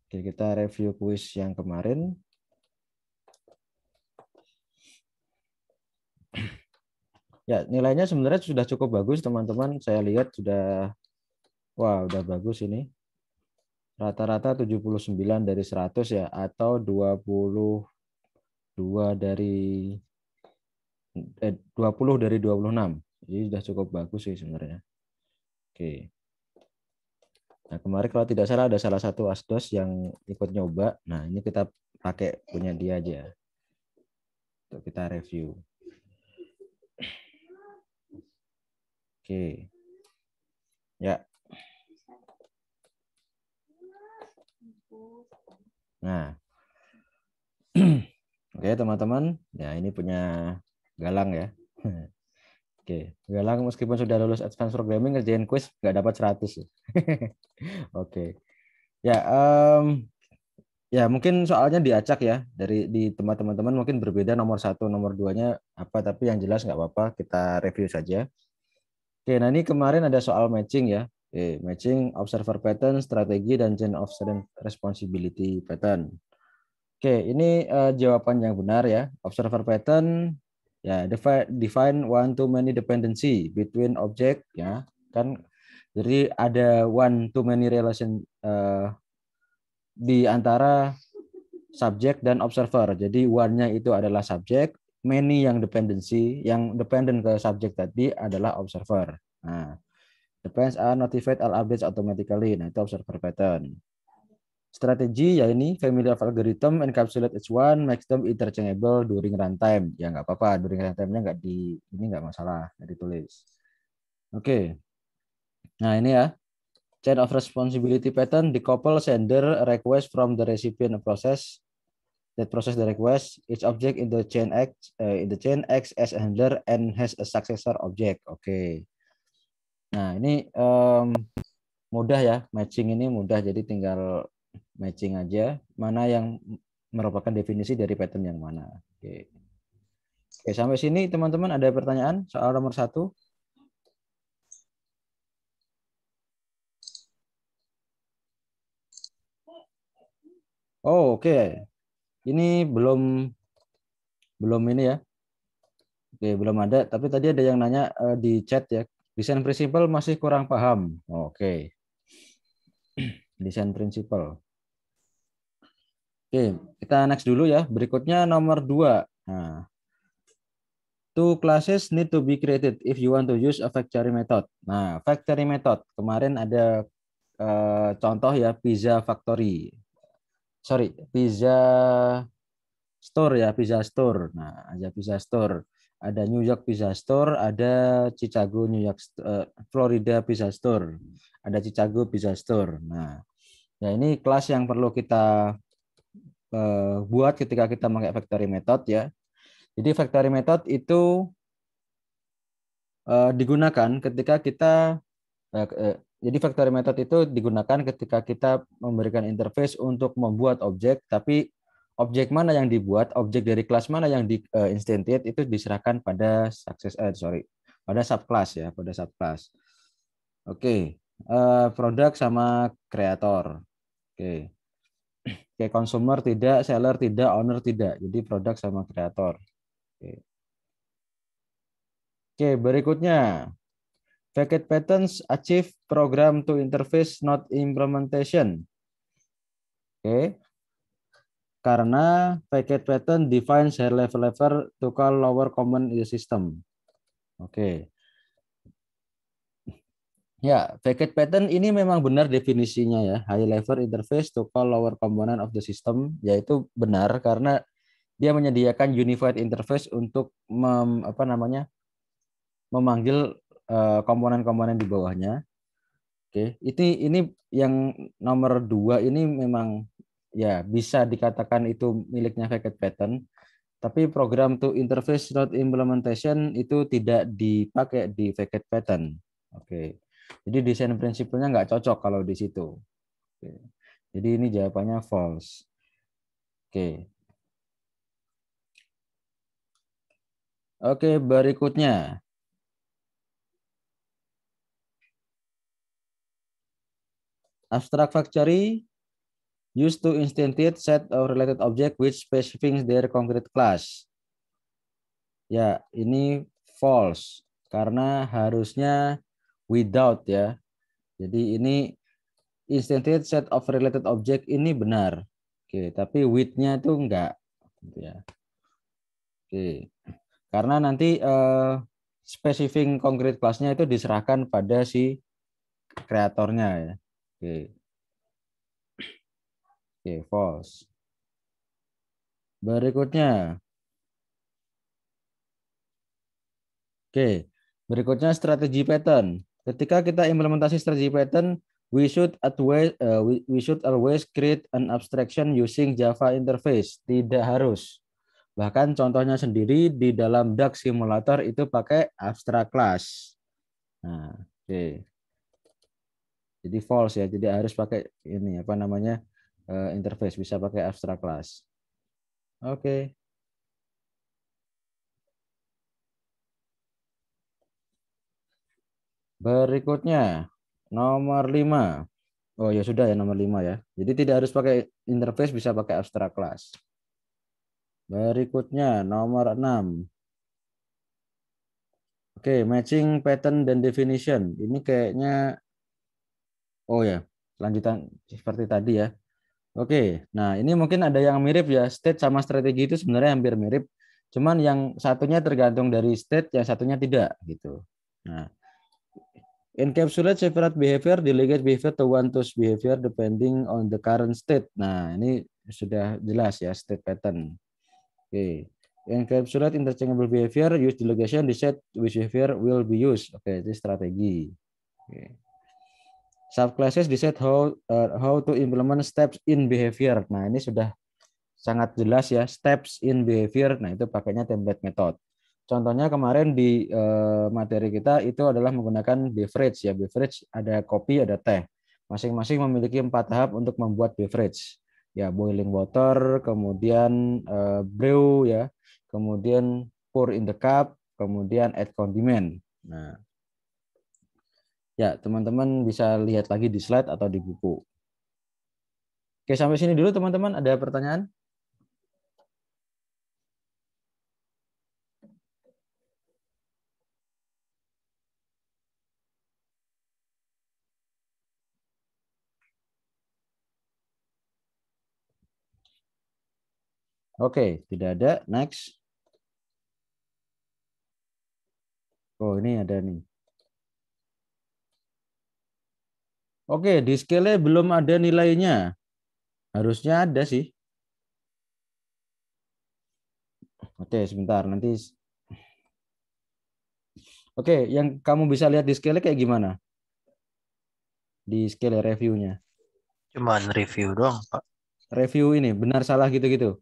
Oke, kita review kuis yang kemarin. Ya, nilainya sebenarnya sudah cukup bagus, teman-teman. Saya lihat sudah, wah, udah bagus ini. Rata-rata 79 dari 100 ya, atau 22 dari 20 dari 26. Jadi sudah cukup bagus sih sebenarnya. Oke. Nah, kemarin kalau tidak salah ada salah satu asdos yang ikut nyoba. Nah, ini kita pakai punya dia aja untuk kita review. Oke. Ya. Nah, oke teman-teman. Ya, ini punya Galang ya. Oke, Galang meskipun sudah lulus advance programming ngerjain quiz nggak dapat 100. Oke. Ya, ya mungkin soalnya diacak ya dari di tempat teman-teman mungkin berbeda nomor satu nomor duanya apa tapi yang jelas nggak apa-apa kita review saja. Oke, nah ini kemarin ada soal matching ya. Oke, matching observer pattern, strategi, dan chain of responsibility pattern. Oke, ini jawaban yang benar ya. Observer pattern ya define one to many dependency between object ya kan. Jadi ada one to many relation di antara subjek dan observer. Jadi one-nya itu adalah subjek, many yang dependency, yang dependent ke subjek tadi adalah observer. Nah, depends are notified all updates automatically. Nah, itu observer pattern. Strategi ya ini family of algorithm encapsulate each one makes them interchangeable during runtime. Ya nggak apa-apa, during runtime-nya nggak di ini nggak masalah, nggak ditulis. Oke. Nah, ini ya. Chain of responsibility pattern decouple sender request from the recipient process that process the request. Each object in the chain X as a handler and has a successor object. Oke. Nah, ini mudah ya, matching ini mudah, jadi tinggal matching aja mana yang merupakan definisi dari pattern yang mana. Oke, Oke sampai sini teman-teman ada pertanyaan soal nomor satu? Oh oke, ini belum ini ya, oke belum ada. Tapi tadi ada yang nanya di chat ya, desain prinsipal masih kurang paham. Oke, desain prinsipal. Oke, kita next dulu ya. Berikutnya nomor 2. Nah, two classes need to be created if you want to use a factory method. Nah, factory method. Kemarin ada contoh ya Pizza Factory. Sorry, Pizza Store ya, Pizza Store. Nah, ada Pizza Store. Ada New York Pizza Store, ada Chicago New York Florida Pizza Store. Ada Chicago Pizza Store. Nah, ya ini kelas yang perlu kita buat ketika kita pakai factory method ya. Jadi factory method itu digunakan ketika kita jadi factory method itu digunakan ketika kita memberikan interface untuk membuat objek, tapi objek mana yang dibuat, objek dari kelas mana yang di instantiate itu diserahkan pada pada subclass ya, pada subclass. Oke, produk sama kreator. Oke. Oke, consumer tidak, seller tidak, owner tidak. Jadi produk sama kreator. Oke. Oke, berikutnya. Facade patterns achieve program to interface not implementation. Oke. Karena facade pattern defines higher level to call lower common in the system. Oke. Ya, facade pattern ini memang benar definisinya ya. High level interface to call lower component of the system, yaitu benar karena dia menyediakan unified interface untuk memanggil komponen-komponen di bawahnya. Oke, ini yang nomor 2 ini memang ya bisa dikatakan itu miliknya Facade Pattern, tapi program to interface not implementation itu tidak dipakai di Facade Pattern. Oke, jadi desain prinsipnya nggak cocok kalau di situ. Oke. Jadi ini jawabannya false. Oke, oke berikutnya. Abstract factory used to instantiate set of related object which specifies their concrete class. Ya, ini false karena harusnya without ya. Jadi ini instantiate set of related object ini benar. Oke, tapi with-nya itu enggak gitu ya. Oke. Karena nanti specifying concrete class-nya itu diserahkan pada si kreatornya ya. Oke. Oke, false. Berikutnya. Oke. Berikutnya strategi pattern. Ketika kita implementasi strategi pattern, we should always create an abstraction using Java interface. Tidak harus. Bahkan contohnya sendiri di dalam Duck Simulator itu pakai abstract class. Nah, oke. Jadi false ya. Jadi harus pakai ini apa namanya interface, bisa pakai abstract class. Oke. Berikutnya nomor 5. Oh ya sudah ya nomor 5 ya. Jadi tidak harus pakai interface, bisa pakai abstract class. Berikutnya nomor 6. Oke, matching pattern dan definition. Ini kayaknya oh ya, lanjutan seperti tadi ya. Oke, nah ini mungkin ada yang mirip ya. State sama strategi itu sebenarnya hampir mirip. Cuman yang satunya tergantung dari state, yang satunya tidak gitu. Nah, encapsulate separate behavior, delegate behavior to one to behavior depending on the current state. Nah, ini sudah jelas ya state pattern. Oke. Encapsulate interchangeable behavior, use delegation, decide which behavior will be used. Oke, itu strategi. Oke. Subclasses decide how to implement steps in behavior. Nah, ini sudah sangat jelas ya, steps in behavior. Nah, itu pakainya template method. Contohnya kemarin di materi kita itu adalah menggunakan beverage ya. Beverage ada kopi, ada teh. Masing-masing memiliki 4 tahap untuk membuat beverage. Ya, boiling water, kemudian brew ya, kemudian pour in the cup, kemudian add condiment. Nah, ya, teman-teman bisa lihat lagi di slide atau di buku. Oke, sampai sini dulu teman-teman. Ada pertanyaan? Oke, tidak ada. Next. Oh, ini ada nih. Oke, di scale belum ada nilainya. Harusnya ada sih. Oke, sebentar. Nanti. Oke, yang kamu bisa lihat di scale kayak gimana? Di scale reviewnya. Cuman review doang, Pak. Review ini benar salah gitu-gitu.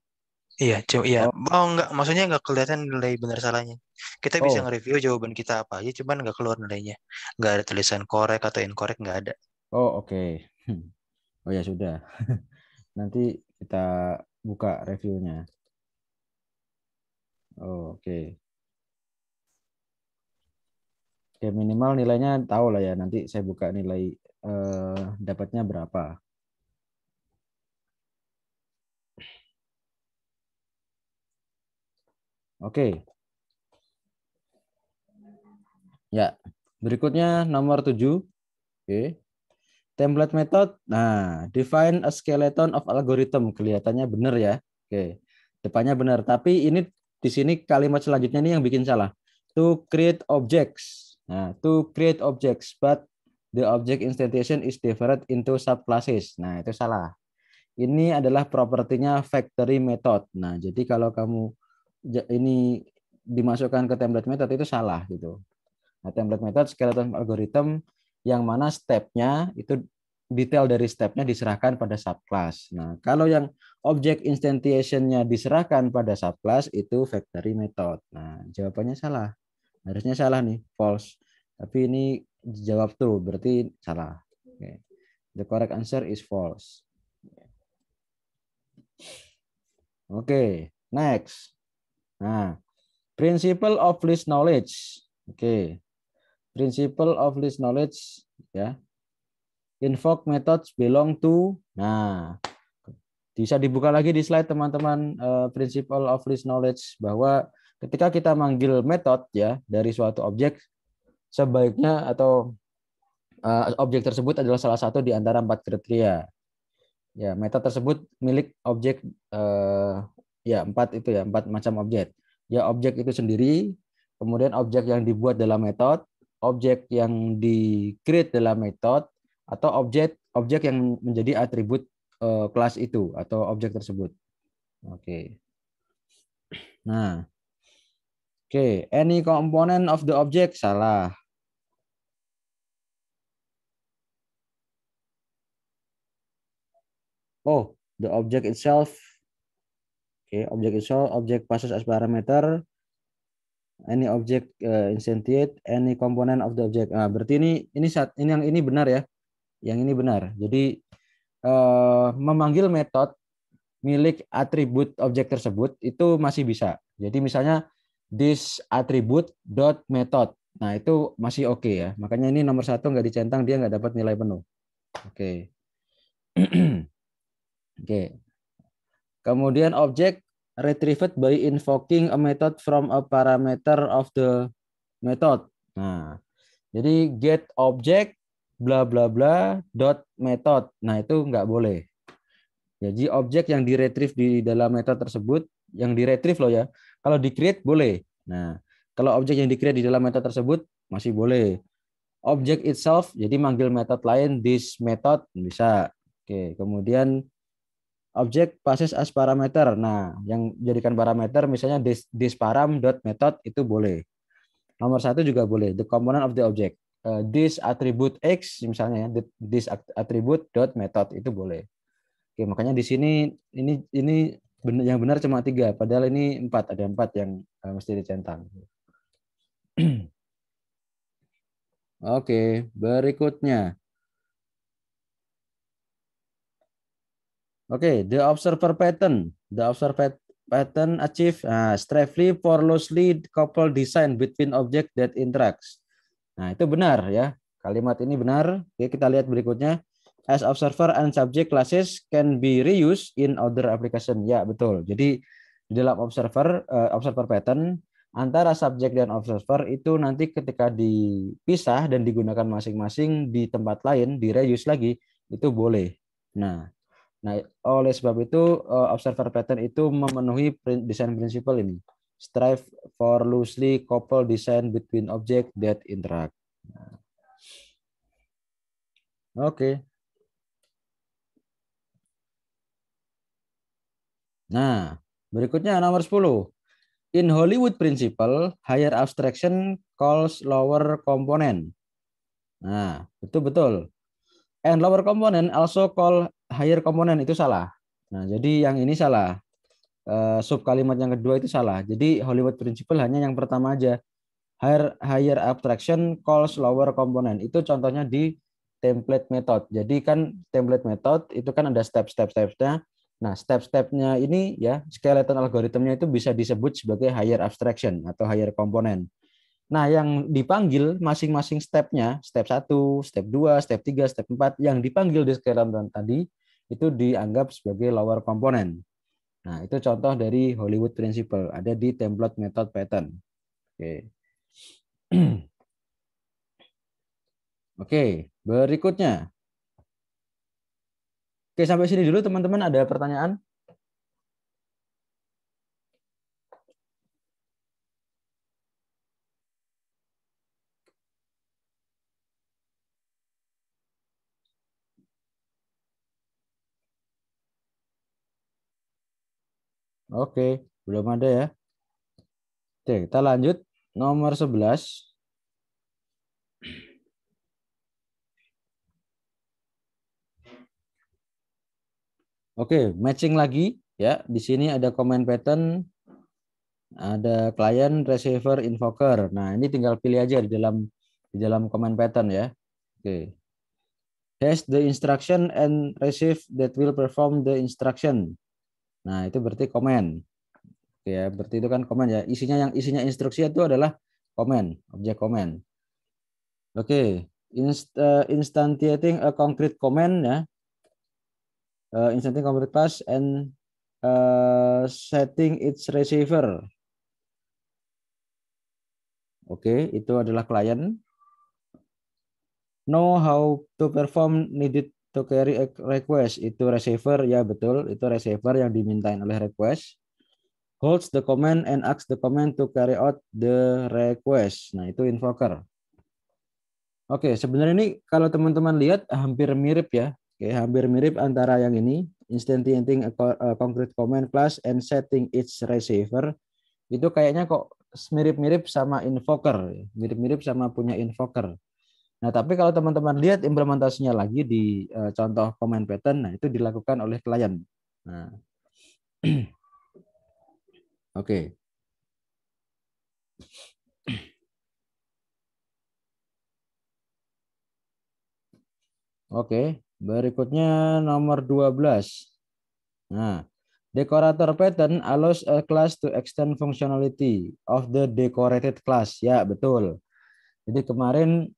Iya, iya. Oh, Oh, enggak, maksudnya enggak kelihatan nilai benar salahnya. Kita bisa oh, nge-review jawaban kita apa aja, cuman enggak keluar nilainya. Enggak ada tulisan korek atau incorrect, enggak ada. oh, oke. Oh ya sudah. Nanti kita buka reviewnya. Oh, oke. Oke, minimal nilainya tahu lah ya. Nanti saya buka nilai dapatnya berapa. Oke. Ya. Berikutnya nomor 7. Oke. Template method. Nah, define a skeleton of algorithm. Kelihatannya benar ya. Oke. Depannya benar, tapi ini di sini kalimat selanjutnya ini yang bikin salah. To create objects. Nah, to create objects, but the object instantiation is divided into subclasses. Nah, itu salah. Ini adalah propertinya factory method. Nah, jadi kalau kamu ini dimasukkan ke template method itu salah gitu. Nah, template method skeleton algorithm yang mana stepnya itu detail dari stepnya diserahkan pada subclass. Nah, kalau yang object instantiation-nya diserahkan pada subclass itu factory method. Nah, jawabannya salah. Harusnya salah nih, false. Tapi ini jawab true, berarti salah. Okay. The correct answer is false. Oke, next. Nah, principle of least knowledge. Oke. Principle of least knowledge ya. Invoke methods belong to. Nah, Bisa dibuka lagi di slide teman-teman, principle of least knowledge, bahwa ketika kita manggil metode ya dari suatu objek, sebaiknya atau objek tersebut adalah salah satu di antara 4 kriteria. Ya, metode tersebut milik objek ya 4 itu ya, 4 macam objek. Ya, objek itu sendiri, kemudian objek yang dibuat dalam metode, objek yang di-create dalam metode, atau objek yang menjadi atribut kelas itu atau objek tersebut. Oke. Nah, oke, any component of the object salah. Oh, the object itself. Oke, object itself, object passes as parameter. Any object instantiate, any component of the object. Nah, berarti ini benar ya. Yang ini benar. Jadi memanggil metode milik atribut objek tersebut itu masih bisa. Jadi misalnya this attribute dot method. Nah, itu masih oke ya. Makanya ini nomor 1 nggak dicentang, dia nggak dapat nilai penuh. Oke. Oke. Kemudian objek retrieved by invoking a method from a parameter of the method. Nah, jadi get object bla bla bla dot method. Nah, itu nggak boleh. Jadi objek yang diretrieve di dalam metode tersebut, yang diretrieve loh ya. Kalau di-create boleh. Nah, kalau objek yang di-create di dalam metode tersebut masih boleh. Object itself, jadi manggil metode lain, this method bisa. Oke, kemudian objek passes as parameter. Nah, yang jadikan parameter misalnya this param dot method itu boleh. Nomor 1 juga boleh. The component of the object. This attribute X misalnya ya, this attribute dot method itu boleh. Oke, makanya di sini ini yang benar cuma 3, padahal ini 4, ada 4 yang mesti dicentang. Oke, berikutnya. Oke, the observer pattern. The observer pattern achieve strictly for loosely coupled design between object that interacts. Nah, itu benar ya. Kalimat ini benar. Oke, kita lihat berikutnya. As observer and subject classes can be reused in other application. Ya, betul. Jadi di dalam observer pattern antara subjek dan observer itu nanti ketika dipisah dan digunakan masing-masing di tempat lain, di reuse lagi, itu boleh. Nah, oleh sebab itu observer pattern itu memenuhi design principle ini. Strive for loosely coupled design between object that interact. Oke. Nah, berikutnya nomor 10. In Hollywood principle, higher abstraction calls lower component. Nah, betul-betul. And lower component also call higher component, itu salah. Nah, jadi yang ini salah. Sub kalimat yang kedua itu salah. Jadi Hollywood principle hanya yang pertama aja. Higher abstraction calls lower component. Itu contohnya di template method. Jadi kan template method itu kan ada step-stepnya. Nah, step-stepnya ini ya, skeleton algoritmnya itu bisa disebut sebagai higher abstraction atau higher component. Nah, yang dipanggil masing-masing stepnya, step 1, step 2, step 3, step 4, yang dipanggil di skeleton tadi itu dianggap sebagai lower component. Nah, itu contoh dari Hollywood principle, ada di template method pattern. Oke. Oke, berikutnya. Oke, sampai sini dulu teman-teman, ada pertanyaan? Oke, belum ada ya. Oke, kita lanjut nomor 11. Oke, matching lagi ya. Di sini ada comment pattern, ada client, receiver, invoker. Nah, ini tinggal pilih aja di dalam comment pattern ya. Oke. Has the instruction and receive that will perform the instruction. Nah, itu berarti comment. Oke ya, berarti itu kan comment ya. Yang isinya instruksi itu adalah comment, objek comment. Oke, instantiating a concrete comment ya. instanting complete class and setting its receiver. Oke, itu adalah klien. Know how to perform needed to carry a request. Itu receiver, ya betul. Itu receiver yang dimintain oleh request. Holds the command and asks the command to carry out the request. Nah, itu invoker. Oke, sebenarnya ini kalau teman-teman lihat hampir mirip ya. Oke, hampir mirip antara yang ini, instantiating a concrete command class and setting its receiver. Itu kayaknya kok mirip-mirip sama invoker, mirip-mirip sama punya invoker. Nah, tapi kalau teman-teman lihat implementasinya lagi di contoh command pattern, nah itu dilakukan oleh klien. Nah, oke. Oke, berikutnya nomor 12. Nah, decorator pattern allows a class to extend functionality of the decorated class. Ya, betul. Jadi kemarin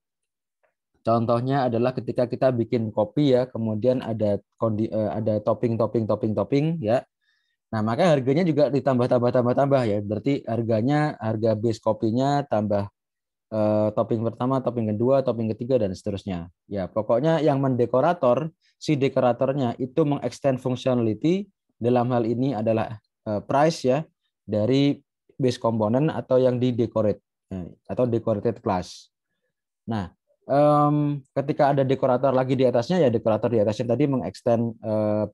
contohnya adalah ketika kita bikin kopi ya, kemudian ada topping ya. Nah, maka harganya juga ditambah ya. Berarti harga base kopinya tambah topping pertama, topping kedua, topping ketiga dan seterusnya. Ya, pokoknya yang mendekorator, si dekoratornya itu mengextend functionality dalam hal ini adalah price ya dari base komponen atau yang di decorate atau decorated class. Nah, ketika ada dekorator lagi di atasnya ya dekorator di atasnya tadi mengextend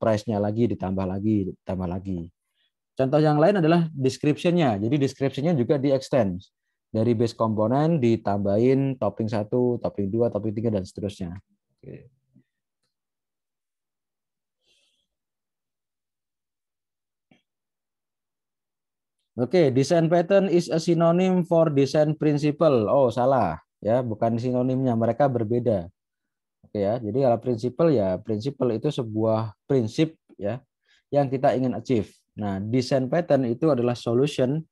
price-nya lagi ditambah lagi. Contoh yang lain adalah description-nya. Jadi description-nya juga di-extend. Dari base komponen ditambahin topping 1, topping 2, topping 3, dan seterusnya. Oke. Oke, design pattern is a synonym for design principle. Oh, salah. Ya, bukan sinonimnya, mereka berbeda. Oke ya. Jadi kalau principle itu sebuah prinsip ya yang kita ingin achieve. Nah, design pattern itu adalah solution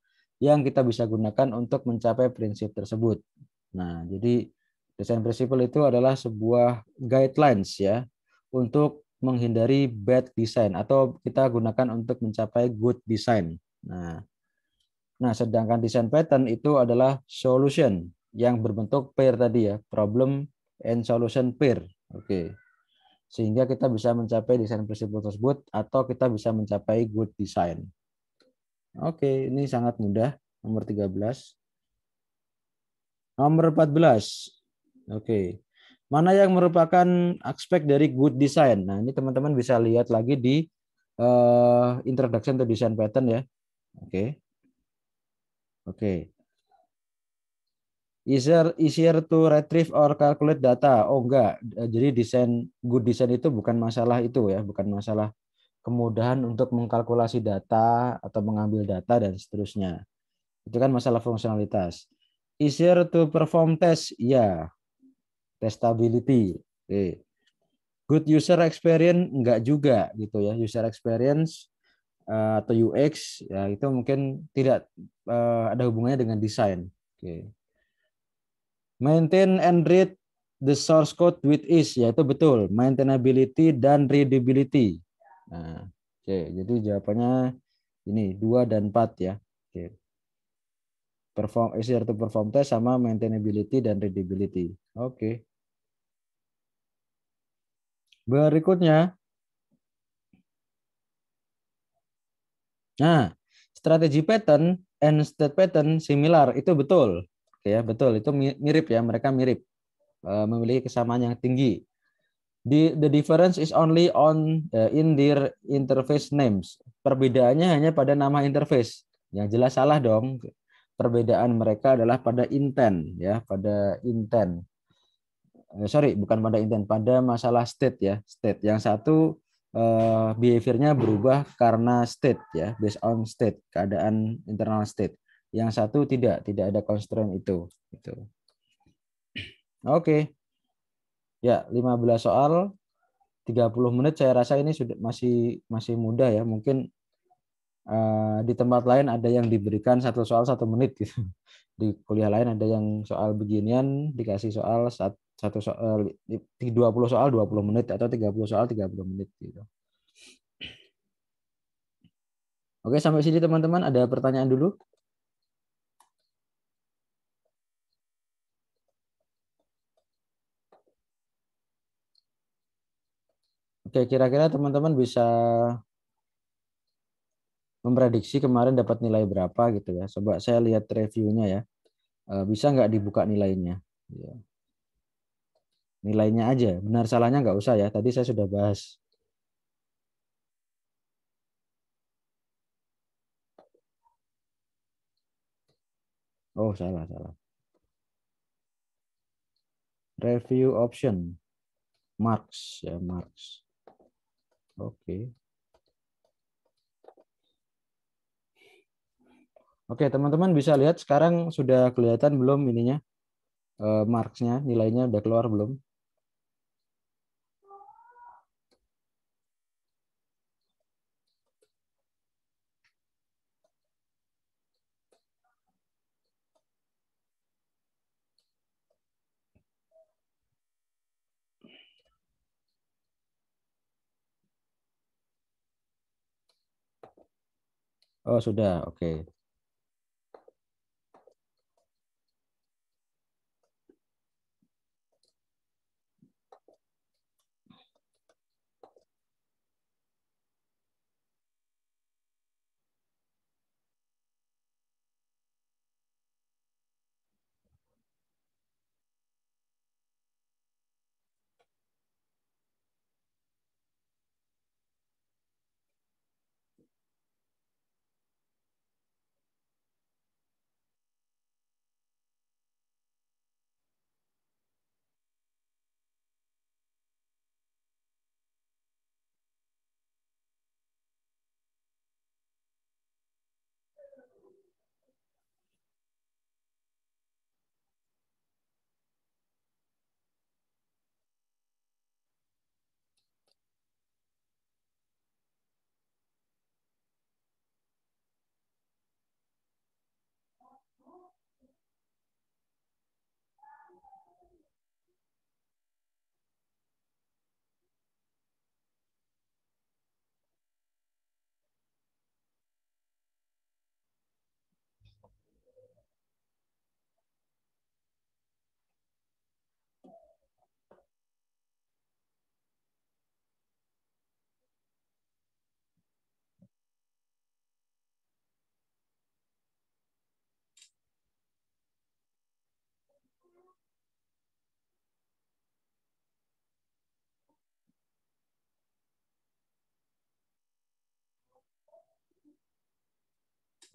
yang kita bisa gunakan untuk mencapai prinsip tersebut. Nah, jadi design principle itu adalah sebuah guidelines ya untuk menghindari bad design atau kita gunakan untuk mencapai good design. Nah, sedangkan design pattern itu adalah solution yang berbentuk pair tadi ya, problem and solution pair. Oke. Sehingga kita bisa mencapai desain prinsipal tersebut atau kita bisa mencapai good design. Oke, ini sangat mudah. Nomor 13. Nomor 14. Oke. Mana yang merupakan aspek dari good design? Nah, ini teman-teman bisa lihat lagi di introduction to design pattern ya. Oke. Oke. Easier to retrieve or calculate data. Oh enggak. Jadi good design itu bukan masalah itu ya, bukan masalah kemudahan untuk mengkalkulasi data atau mengambil data dan seterusnya. Itu kan masalah fungsionalitas. Easier to perform test, ya. Testability. Oke. Good user experience enggak juga gitu ya. User experience atau UX ya itu mungkin tidak ada hubungannya dengan desain. Oke. Maintain and read the source code with ease, yaitu betul, maintainability dan readability. Nah, oke, jadi jawabannya ini 2 dan 4 ya. Oke. Easier to perform test sama maintainability dan readability. Oke. Berikutnya. Nah, strategi pattern and state pattern similar itu betul. Oke ya, betul. Itu mirip ya, mereka mirip. Memiliki kesamaan yang tinggi. The difference is only on in their interface names. Perbedaannya hanya pada nama interface. Yang jelas salah dong. Perbedaan mereka adalah pada intent ya, pada intent. Sorry, bukan pada intent, pada masalah state ya, state. Yang satu behaviornya berubah karena state ya, based on state, keadaan internal state. Yang satu tidak ada constraint itu. Gitu. Oke. Ya, 15 soal 30 menit saya rasa ini sudah masih mudah ya. Mungkin di tempat lain ada yang diberikan 1 soal 1 menit gitu. Di kuliah lain ada yang soal beginian dikasih soal 20 soal 20 menit atau 30 soal 30 menit gitu. Oke, sampai sini teman-teman ada pertanyaan dulu? Oke, kira-kira teman-teman bisa memprediksi kemarin dapat nilai berapa gitu ya. Coba saya lihat reviewnya ya. Bisa nggak dibuka nilainya? Ya. Nilainya aja, benar salahnya nggak usah ya. Tadi saya sudah bahas. Oh, salah, salah. Review option, marks ya, marks. Oke. Oke, teman-teman bisa lihat sekarang sudah kelihatan belum ininya, marksnya, nilainya udah keluar belum? Oh, sudah. Oke.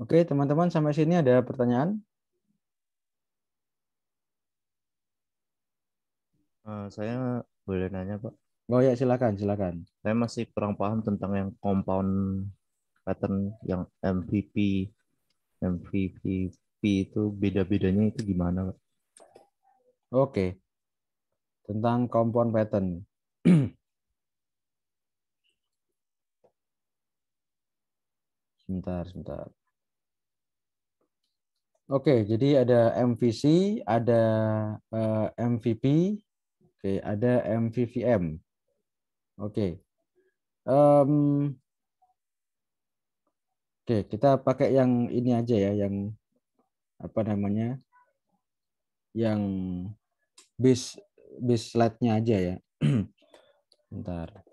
Oke, teman-teman sampai sini ada pertanyaan? Saya boleh nanya, Pak. Oh ya, silakan, silakan. Saya masih kurang paham tentang yang compound pattern yang MVP, MVVP itu beda-bedanya itu gimana, Pak? Oke, tentang compound pattern. Sebentar, sebentar. Oke, jadi ada MVC, ada MVP, oke, ada MVVM. Oke. Em, oke, kita pakai yang ini aja ya, yang apa namanya? Yang base slide-nya aja ya. Bentar.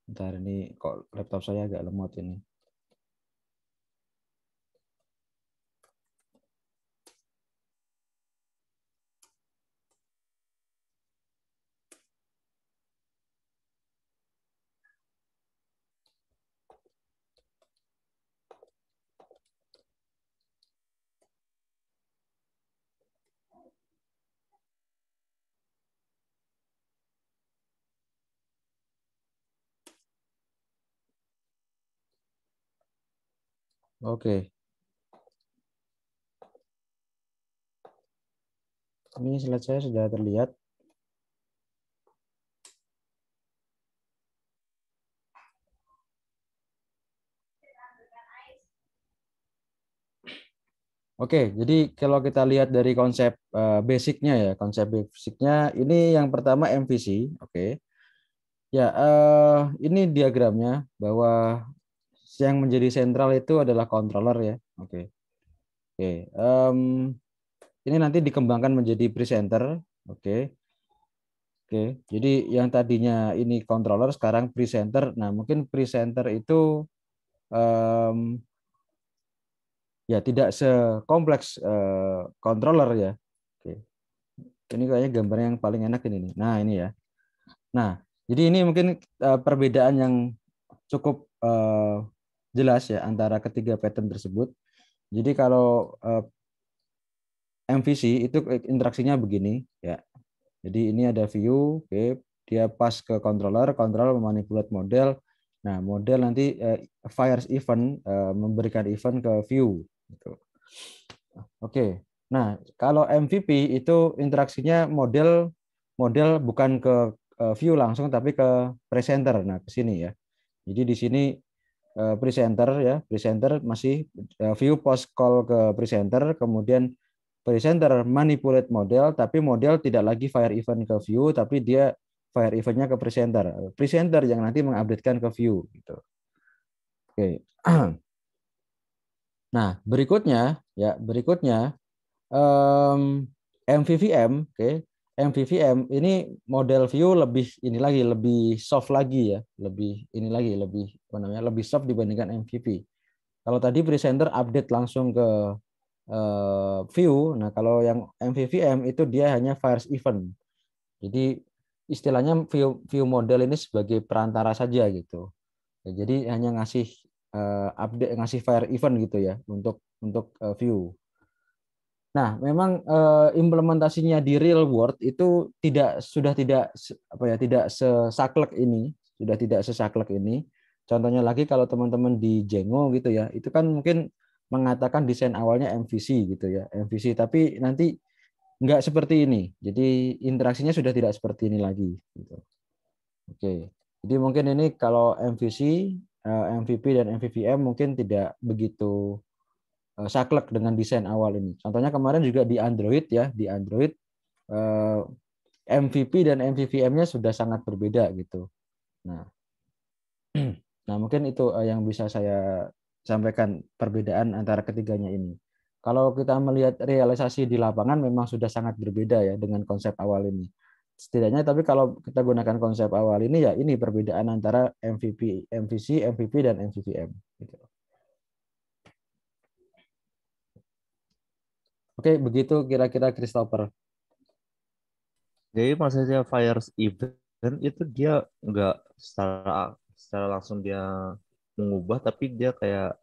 Bentar ini kok laptop saya agak lemot ini. Oke. Ini slide saya sudah terlihat. Oke, jadi kalau kita lihat dari konsep basicnya ya, konsep basicnya ini yang pertama MVC. Oke, ya ini diagramnya bahwa yang menjadi sentral itu adalah controller ya. Oke, oke. Ini nanti dikembangkan menjadi presenter. Oke, oke. Jadi yang tadinya ini controller sekarang presenter. Nah, mungkin presenter itu em, ya tidak sekompleks controller ya. Oke. Ini kayaknya gambar yang paling enak ini nih. Nah, ini ya. Nah, jadi ini mungkin perbedaan yang cukup jelas ya antara ketiga pattern tersebut. Jadi kalau MVC itu interaksinya begini ya. Jadi ini ada view, oke, dia pas ke controller, controller memanipulate model. Nah, model nanti fires event, memberikan event ke view. Gitu. Oke. Nah, kalau MVP itu interaksinya model model bukan ke view langsung tapi ke presenter. Nah, ke sini ya. Jadi di sini presenter ya, presenter masih view post call ke presenter, kemudian presenter manipulate model, tapi model tidak lagi fire event ke view, tapi dia fire eventnya ke presenter. Presenter yang nanti mengupdatekan ke view gitu. Oke. Nah, berikutnya MVVM, oke. MVVM ini model view lebih ini lagi, lebih soft lagi ya, lebih ini lagi, lebih apa namanya, lebih soft dibandingkan MVP. Kalau tadi presenter update langsung ke view, nah kalau yang MVVM itu dia hanya fires event. Jadi istilahnya view model ini sebagai perantara saja gitu. Ya, jadi hanya ngasih update, ngasih fire event gitu ya untuk view. Nah, memang implementasinya di real world itu tidak sesaklek ini, sudah tidak sesaklek ini. Contohnya lagi kalau teman-teman di Django gitu ya, itu kan mungkin mengatakan desain awalnya MVC gitu ya, MVC, tapi nanti nggak seperti ini. Jadi interaksinya sudah tidak seperti ini lagi gitu. Oke. Jadi mungkin ini kalau MVC, MVP dan MVVM mungkin tidak begitu saklek dengan desain awal ini. Contohnya kemarin juga di Android ya, di Android eh, MVP dan MVVM-nya sudah sangat berbeda gitu. Nah, nah mungkin itu yang bisa saya sampaikan perbedaan antara ketiganya ini. Kalau kita melihat realisasi di lapangan memang sudah sangat berbeda ya dengan konsep awal ini. Setidaknya tapi kalau kita gunakan konsep awal ini ya ini perbedaan antara MVP, MVC, MVP dan MVVM. Gitu. Oke, begitu kira-kira Christopher. Jadi maksudnya fires event itu dia nggak secara langsung dia mengubah, tapi dia kayak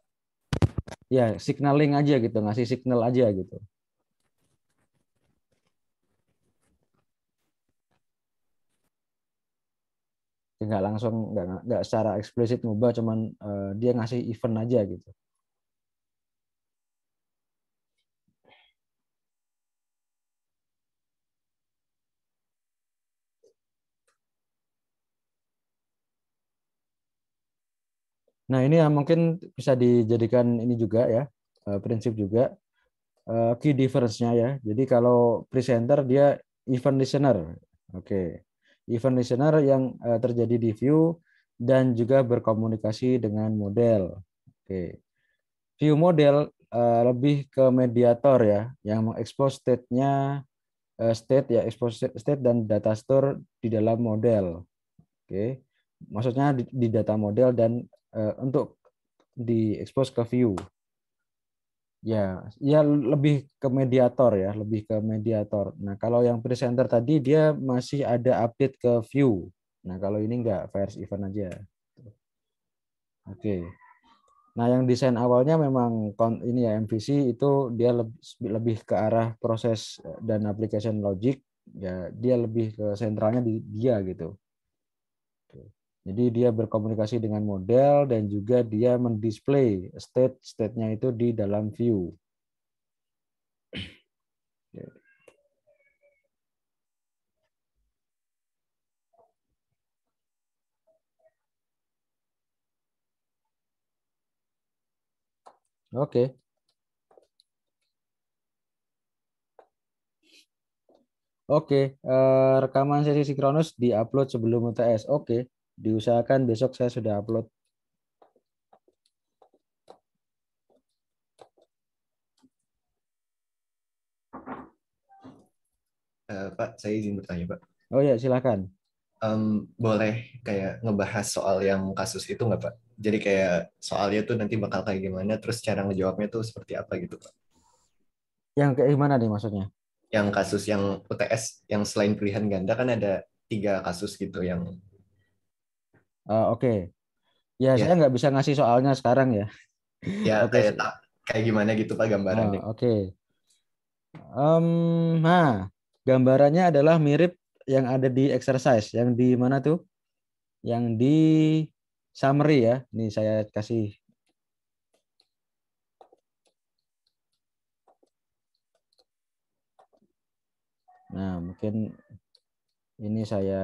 Ya, signaling aja gitu, ngasih signal aja gitu. Nggak langsung, nggak secara eksplisit ngubah, cuman dia ngasih event aja gitu. Nah, ini yang mungkin bisa dijadikan ini juga ya, prinsip juga, key difference-nya ya. Jadi kalau presenter dia event listener. Oke. Event listener yang terjadi di view dan juga berkomunikasi dengan model. Oke. View model lebih ke mediator ya, yang mengekspos state-nya, state ya, expose state dan data store di dalam model. Oke. Maksudnya di data model dan untuk diekspos ke view. Ya, ya lebih ke mediator ya, lebih ke mediator. Nah, kalau yang presenter tadi dia masih ada update ke view. Nah, kalau ini enggak, fires event aja. Oke. Nah, yang desain awalnya memang ini ya MVC itu dia lebih ke arah proses dan application logic. Ya, dia lebih ke sentralnya di dia gitu. Jadi dia berkomunikasi dengan model dan juga dia mendisplay state-nya itu di dalam view. Oke. Oke, rekaman sesi sinkronus diupload sebelum UTS. Oke, diusahakan besok saya sudah upload. Pak, saya izin bertanya, Pak. Oh ya, silakan. Boleh kayak ngebahas soal yang kasus itu nggak, Pak? Jadi kayak soalnya tuh nanti bakal kayak gimana, terus cara ngejawabnya tuh seperti apa gitu, Pak? Yang kayak gimana nih maksudnya? Yang kasus yang UTS, yang selain pilihan ganda kan ada 3 kasus gitu yang, Oke, ya ya, saya nggak bisa ngasih soalnya sekarang ya. ya Oke, kayak kayak gimana gitu, Pak, gambarannya. oke. Nah, gambarannya adalah mirip yang ada di exercise, yang di mana tuh? Yang di summary ya. Ini saya kasih. Nah, mungkin ini saya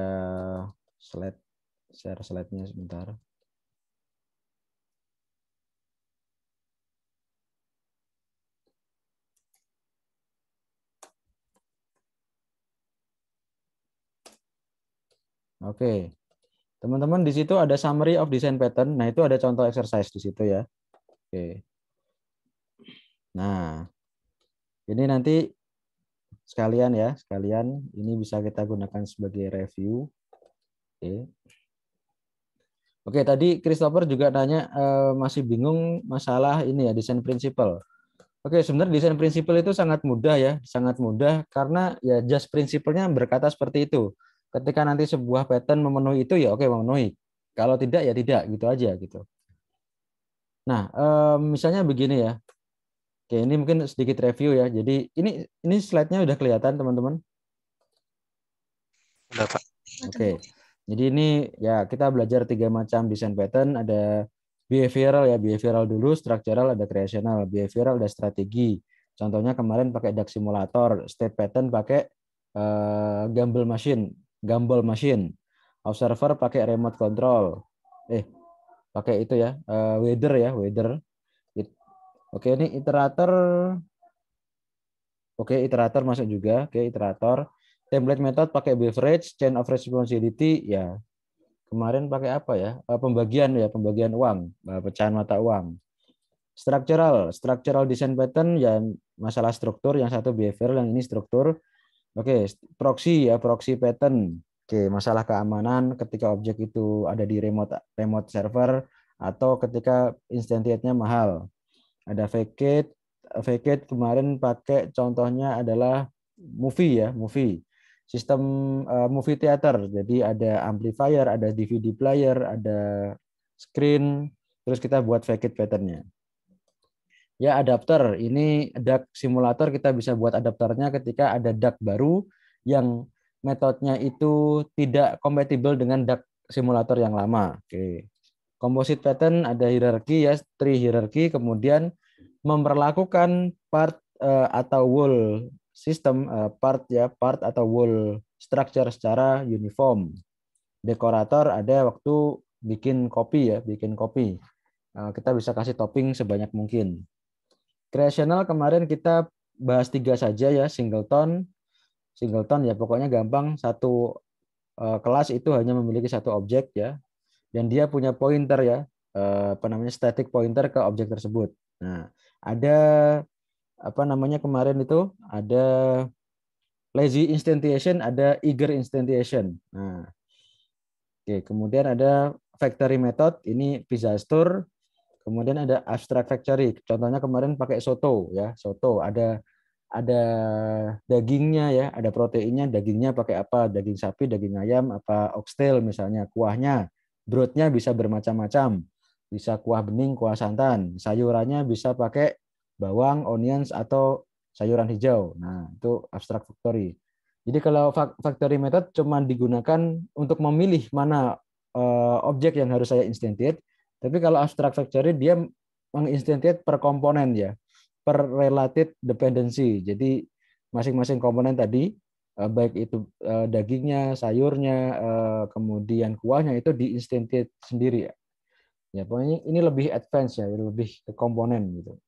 share slide-nya sebentar. Oke. Teman-teman di situ ada summary of design pattern. Nah, itu ada contoh exercise di situ ya. Oke. Nah, ini nanti sekalian ya, sekalian ini bisa kita gunakan sebagai review. Oke. Oke, tadi Christopher juga nanya masih bingung masalah ini ya, desain principle. Oke, sebenarnya desain principle itu sangat mudah ya, sangat mudah karena ya just principle-nya berkata seperti itu. Ketika nanti sebuah pattern memenuhi itu ya oke memenuhi. Kalau tidak ya tidak gitu aja gitu. Nah, misalnya begini ya. Oke, ini mungkin sedikit review ya. Jadi ini slide-nya udah kelihatan teman-teman. Udah, Pak. Oke. Jadi ini ya kita belajar 3 macam desain pattern, ada behavioral ya, behavioral dulu, structural, ada creational, behavioral ada strategi. Contohnya kemarin pakai DAX simulator, state pattern pakai Gumball machine. Observer pakai remote control. Pakai itu ya, weather ya, weather. Oke, ini iterator. Oke, iterator masuk juga. Oke, iterator. Template method pakai beverage, chain of responsibility ya. Kemarin pakai apa ya? Pembagian ya, pembagian uang, pecahan mata uang. Structural design pattern ya masalah struktur, yang satu behavioral, yang ini struktur. Oke, proxy ya, proxy pattern. Oke, masalah keamanan ketika objek itu ada di remote server atau ketika instantiate-nya mahal. Ada vacate kemarin pakai contohnya adalah movie ya, movie. Sistem movie theater. Jadi ada amplifier, ada DVD player, ada screen, terus kita buat vacate pattern-nya. Ya, adapter. Ini DAC simulator kita bisa buat adapternya ketika ada DAC baru yang metodenya itu tidak kompatibel dengan DAC simulator yang lama. Oke. Composite pattern ada hierarki ya, tree hierarki, kemudian memperlakukan part atau whole system part atau whole structure secara uniform. Dekorator ada waktu bikin kopi ya, bikin kopi. Kita bisa kasih topping sebanyak mungkin. Creational kemarin kita bahas 3 saja ya, singleton ya pokoknya gampang, satu kelas itu hanya memiliki satu objek ya, dan dia punya pointer ya, static pointer ke objek tersebut. Nah, ada kemarin itu ada lazy instantiation, ada eager instantiation. Nah, oke, kemudian ada factory method, ini pizza store. Kemudian ada abstract factory. Contohnya kemarin pakai soto ya, soto ada dagingnya ya, ada proteinnya, dagingnya pakai apa? Daging sapi, daging ayam, apa oxtail misalnya, kuahnya, brothnya bisa bermacam-macam. Bisa kuah bening, kuah santan. Sayurannya bisa pakai bawang, onions atau sayuran hijau. Nah, itu abstract factory. Jadi kalau factory method cuma digunakan untuk memilih mana objek yang harus saya instantiate. Tapi kalau abstract factory dia menginstantiate per komponen ya, per related dependency. Jadi masing-masing komponen tadi baik itu dagingnya, sayurnya, kemudian kuahnya itu diinstantiate sendiri ya. Ya, pokoknya ini lebih advance ya, lebih ke komponen gitu.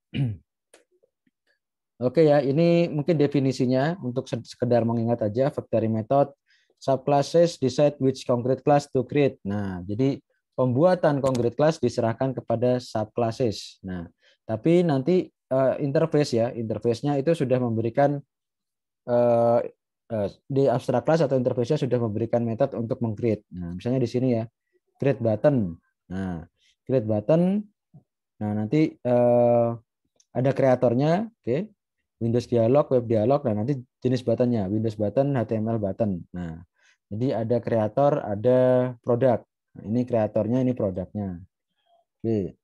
Oke ya, ini mungkin definisinya untuk sekedar mengingat aja. Factory method, subclasses decide which concrete class to create. Nah, jadi pembuatan concrete class diserahkan kepada subclasses. Nah, tapi nanti interface ya, interface-nya itu sudah memberikan di abstract class atau interface-nya sudah memberikan metode untuk meng-create. Nah, misalnya di sini ya, create button. Nah, create button. Nah, nanti ada kreatornya, oke. Windows dialog, web dialog, dan nanti jenis buttonnya, Windows button, HTML button. Nah, jadi ada kreator, ada produk. Nah, ini kreatornya, ini produknya. Oke.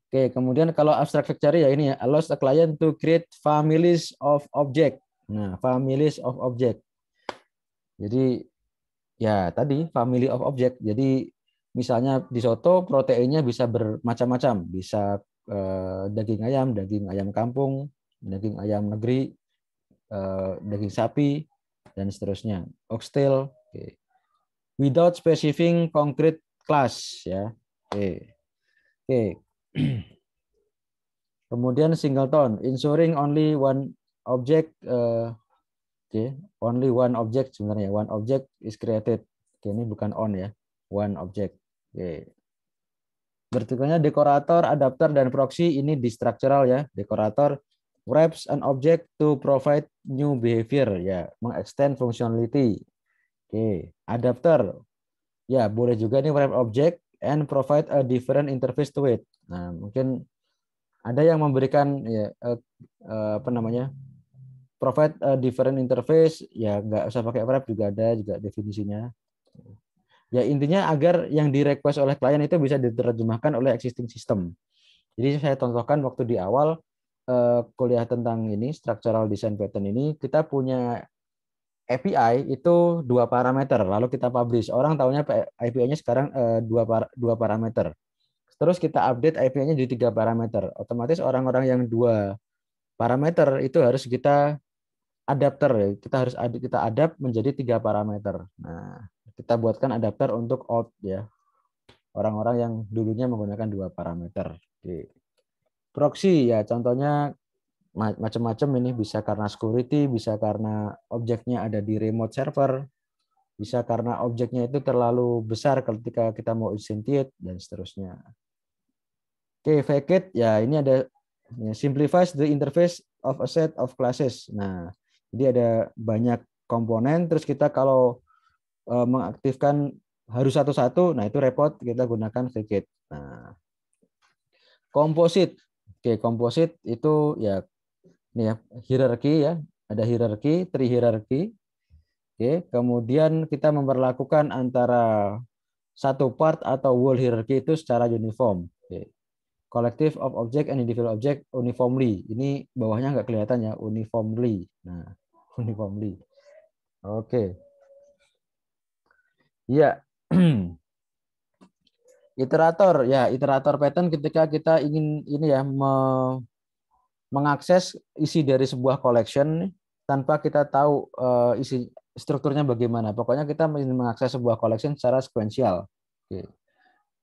Oke, kemudian kalau abstract factory ya ini ya, allows a client to create families of object. Nah, families of object. Jadi ya tadi family of object. Jadi misalnya di soto proteinnya bisa bermacam-macam, bisa daging ayam kampung, daging ayam negeri, daging sapi, dan seterusnya. Oxtail, okay. Without specifying concrete class, ya. Oke. Okay. Kemudian singleton, ensuring only one object, only one object sebenarnya, one object is created. Ini bukan on ya, one object. Berikutnya dekorator, adapter, dan proxy ini di structural ya. Dekorator wraps an object to provide new behavior ya, mengextend functionality. Adapter ya boleh juga nih wrap object and provide a different interface to it. Nah, mungkin ada yang memberikan ya apa namanya? Provide a different interface ya, nggak usah pakai wrap juga ada juga definisinya. Ya intinya agar yang di request oleh klien itu bisa diterjemahkan oleh existing system. Jadi saya contohkan waktu di awal kuliah tentang ini structural design pattern ini, kita punya API itu 2 parameter, lalu kita publish. Orang tahunya API-nya sekarang 2 parameter. Terus kita update API-nya jadi 3 parameter. Otomatis orang-orang yang 2 parameter itu harus kita adapter ya. Kita adapt menjadi 3 parameter. Nah, kita buatkan adapter untuk out ya. Orang-orang yang dulunya menggunakan 2 parameter. Oke. Proxy ya contohnya macam-macam ini, bisa karena security, bisa karena objeknya ada di remote server, bisa karena objeknya itu terlalu besar ketika kita mau instantiate dan seterusnya. Oke, vacate ya ini ada simplifies the interface of a set of classes. Nah, jadi ada banyak komponen, terus kita kalau mengaktifkan harus satu-satu, nah itu repot, kita gunakan vacate. Nah, composite. Oke, composite itu ya ini ya hierarki ya, ada hierarki, tree hierarki. Oke, kemudian kita memperlakukan antara satu part atau whole hierarki itu secara uniform. Oke. Collective of object and individual object uniformly. Ini bawahnya nggak kelihatan ya, uniformly. Nah, uniformly. Oke. Ya. Iterator ya, iterator pattern ketika kita ingin ini ya mengakses isi dari sebuah collection tanpa kita tahu isi strukturnya bagaimana. Pokoknya kita ingin mengakses sebuah collection secara sequential. Okay.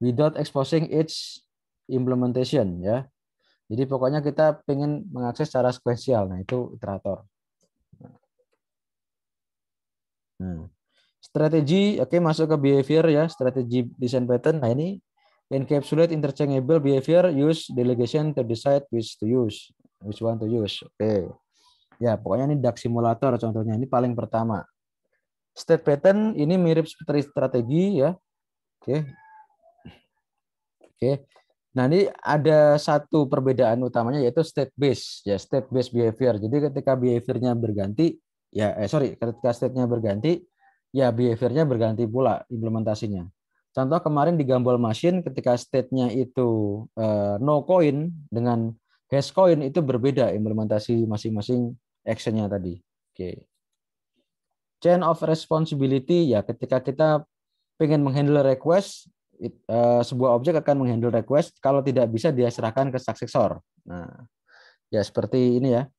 Without exposing its implementation ya. Jadi pokoknya kita ingin mengakses secara sequential. Nah, itu iterator. Nah, strategi oke, masuk ke behavior ya, strategi design pattern. Nah, ini encapsulate interchangeable behavior, use delegation to decide which one to use. Oke. Ya, pokoknya ini DAX simulator contohnya. Ini paling pertama. State pattern ini mirip seperti strategi ya. Oke. Oke. Nah, ini ada satu perbedaan utamanya yaitu state based ya, state based behavior. Jadi ketika behaviornya berganti ya ketika state-nya berganti ya behaviornya berganti pula implementasinya. Contoh kemarin di Gumball Machine ketika state-nya itu no coin dengan hash coin itu berbeda implementasi masing-masing action-nya tadi. Oke. Chain of responsibility ya ketika kita pengen menghandle request, sebuah objek akan menghandle request, kalau tidak bisa dia serahkan ke successor. Nah, ya seperti ini ya.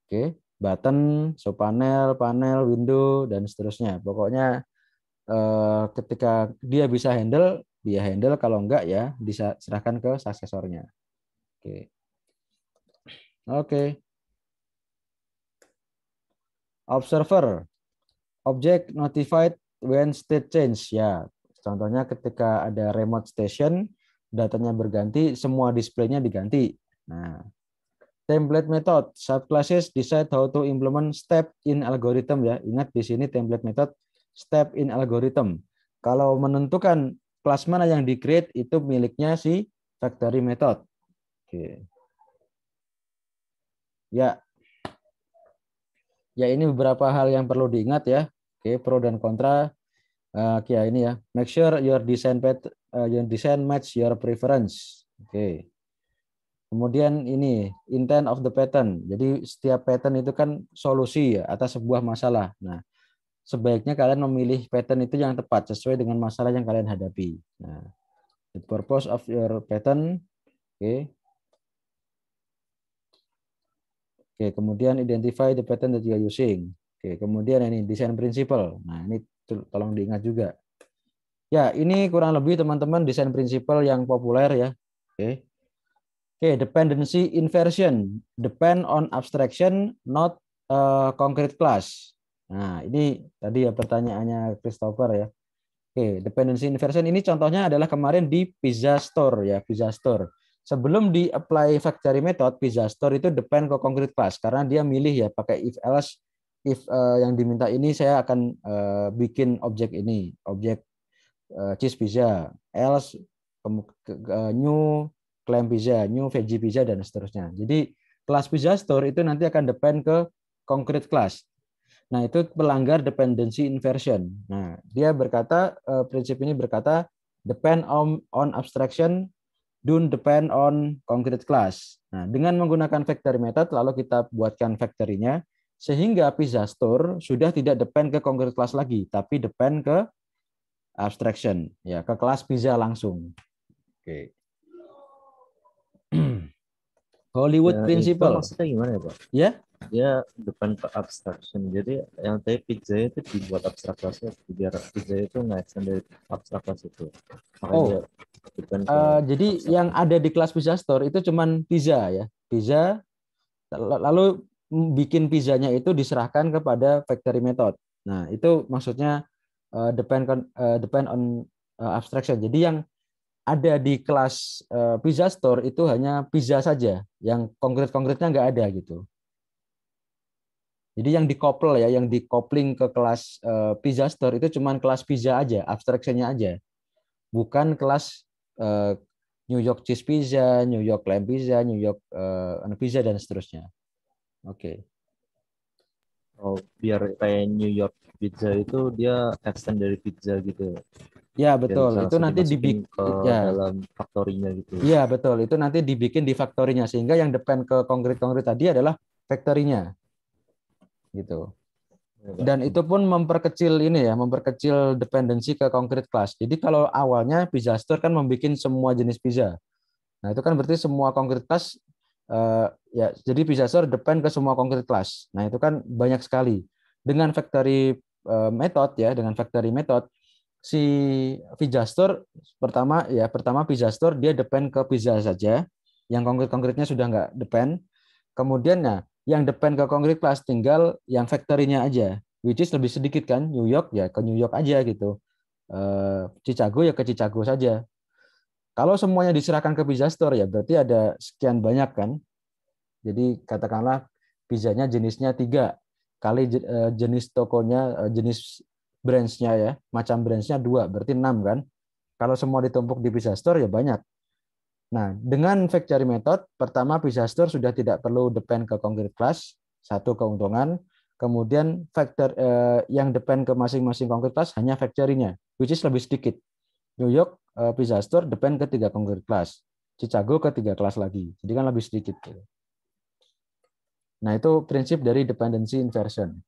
Oke, button, panel, window dan seterusnya. Pokoknya ketika dia bisa handle, dia handle, kalau enggak ya bisa serahkan ke suksesornya. Oke. Oke. Observer, object notified when state change. Ya, contohnya ketika ada remote station, datanya berganti, semua displaynya diganti. Nah, template method, subclasses decide how to implement step in algorithm ya. Ingat di sini template method step in algorithm. Kalau menentukan kelas mana yang di-create itu miliknya si factory method. Oke. Ya. Ya, ini beberapa hal yang perlu diingat ya. Oke, pro dan kontra. Ya ini ya. Make sure your design match your preference. Oke. Kemudian ini intent of the pattern. Jadi setiap pattern itu kan solusi ya atas sebuah masalah. Nah, sebaiknya kalian memilih pattern itu yang tepat sesuai dengan masalah yang kalian hadapi. Nah, the purpose of your pattern. Oke. Oke, kemudian identify the pattern that you are using. Oke, kemudian ini design principle. Nah, ini tolong diingat juga. Ya, ini kurang lebih teman-teman desain prinsipal yang populer ya. Oke. Oke, dependency inversion, depend on abstraction, not concrete class. Nah, ini tadi ya pertanyaannya Christopher ya. Oke, dependency inversion ini contohnya adalah kemarin di Pizza Store ya, Pizza Store. Sebelum di apply factory method, Pizza Store itu depend ke concrete class karena dia milih ya pakai if else, if yang diminta ini saya akan bikin objek ini, objek cheese pizza, else new clam pizza, new veggie pizza dan seterusnya. Jadi kelas Pizza Store itu nanti akan depend ke concrete class. Nah, itu pelanggar dependency inversion. Nah, dia berkata prinsip ini berkata depend on abstraction, don't depend on concrete class. Nah, dengan menggunakan factory method lalu kita buatkan factory-nya sehingga Pizza Store sudah tidak depend ke concrete class lagi, tapi depend ke abstraction ya, ke kelas pizza langsung. Oke. Hollywood Ya, Principle. itu maksudnya gimana ya, Pak? Ya? Dia depan ke abstraction. Jadi yang tadi pizza itu dibuat abstrak kelasnya biar pizza itu nggak extend dari abstrak kelas itu. Makanya jadi abstraction. Yang ada di kelas Pizza Store itu cuman pizza ya. Pizza lalu bikin pizzanya itu diserahkan kepada factory method. Nah, itu maksudnya depend on abstraction. Jadi yang ada di kelas Pizza Store itu hanya pizza saja, yang konkretnya nggak ada gitu. Jadi yang dikoppel ya, yang dikopling ke kelas Pizza Store itu cuma kelas pizza aja, abstraksionnya aja, bukan kelas New York Cheese Pizza, New York Lamb Pizza, New York Pizza dan seterusnya. Oke. Oh, biar kayak New York Pizza itu dia extend dari pizza gitu. Ya betul, itu nanti dibikin ke ya, dalam factory-nya gitu. Iya betul, itu nanti dibikin di factory-nya sehingga yang depend ke konkret tadi adalah factory-nya, gitu. Dan itu pun memperkecil ini ya, memperkecil dependensi ke konkret class. Jadi kalau awalnya Pizza Store kan membuat semua jenis pizza, nah itu kan berarti semua konkret class ya. Jadi Pizza Store depend ke semua konkret class. Nah itu kan banyak sekali. Dengan factory method ya, dengan factory method si Pizza Store pertama Pizza Store dia depend ke pizza saja, yang konkretnya sudah nggak depend. Kemudian yang depend ke konkret class tinggal yang factory-nya aja, which is lebih sedikit kan. New York ya ke New York aja gitu, Chicago ya ke Chicago saja. Kalau semuanya diserahkan ke Pizza Store ya berarti ada sekian banyak kan. Jadi katakanlah pizzanya jenisnya 3 kali jenis tokonya, jenis branch-nya ya, macam branch-nya 2, berarti 6 kan. Kalau semua ditumpuk di Pizza Store ya banyak. Nah, dengan factory method, pertama Pizza Store sudah tidak perlu depend ke concrete class, satu keuntungan. Kemudian factor yang depend ke masing-masing concrete class hanya factory-nya, which is lebih sedikit. New York Pizza Store depend ke 3 concrete class, Chicago ke 3 kelas lagi, jadi kan lebih sedikit. Nah, itu prinsip dari dependency inversion.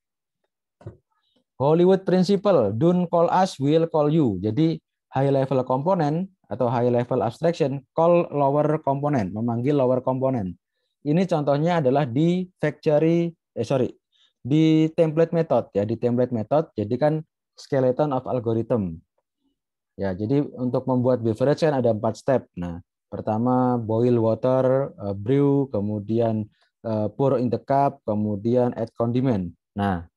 Hollywood Principle, don't call us, we'll call you. Jadi high level component atau high level abstraction call lower component, memanggil lower component. Ini contohnya adalah di di template method ya, di template method. Jadi kan skeleton of algorithm. Ya, jadi untuk membuat beverage kan ada 4 step. Nah, pertama boil water, brew, kemudian pour in the cup, kemudian add condiment. Nah,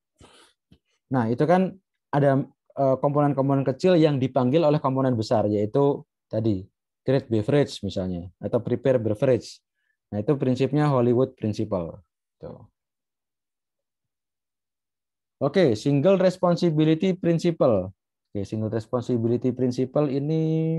itu kan ada komponen-komponen kecil yang dipanggil oleh komponen besar, yaitu tadi create beverage misalnya, atau prepare beverage. Nah, itu prinsipnya Hollywood Principle. Tuh. Oke, single responsibility principle. Oke, single responsibility principle ini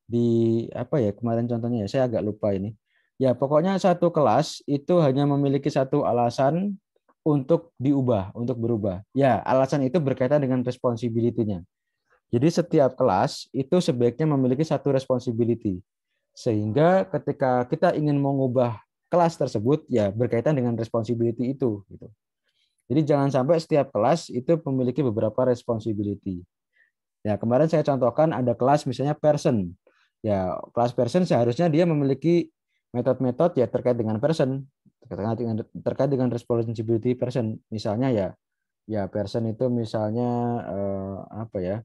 di apa ya kemarin contohnya ya, saya agak lupa ini. Ya, pokoknya satu kelas itu hanya memiliki satu alasan untuk diubah, untuk berubah. Ya, alasan itu berkaitan dengan responsibility-nya. Jadi setiap kelas itu sebaiknya memiliki satu responsibility. Sehingga ketika kita ingin mengubah kelas tersebut, ya berkaitan dengan responsibility itu. Gitu. Jadi jangan sampai setiap kelas itu memiliki beberapa responsibility. Ya, kemarin saya contohkan ada kelas misalnya person. Ya, kelas person seharusnya dia memiliki metode-metode ya terkait dengan person, terkait dengan responsibility person. Misalnya ya person itu misalnya apa ya?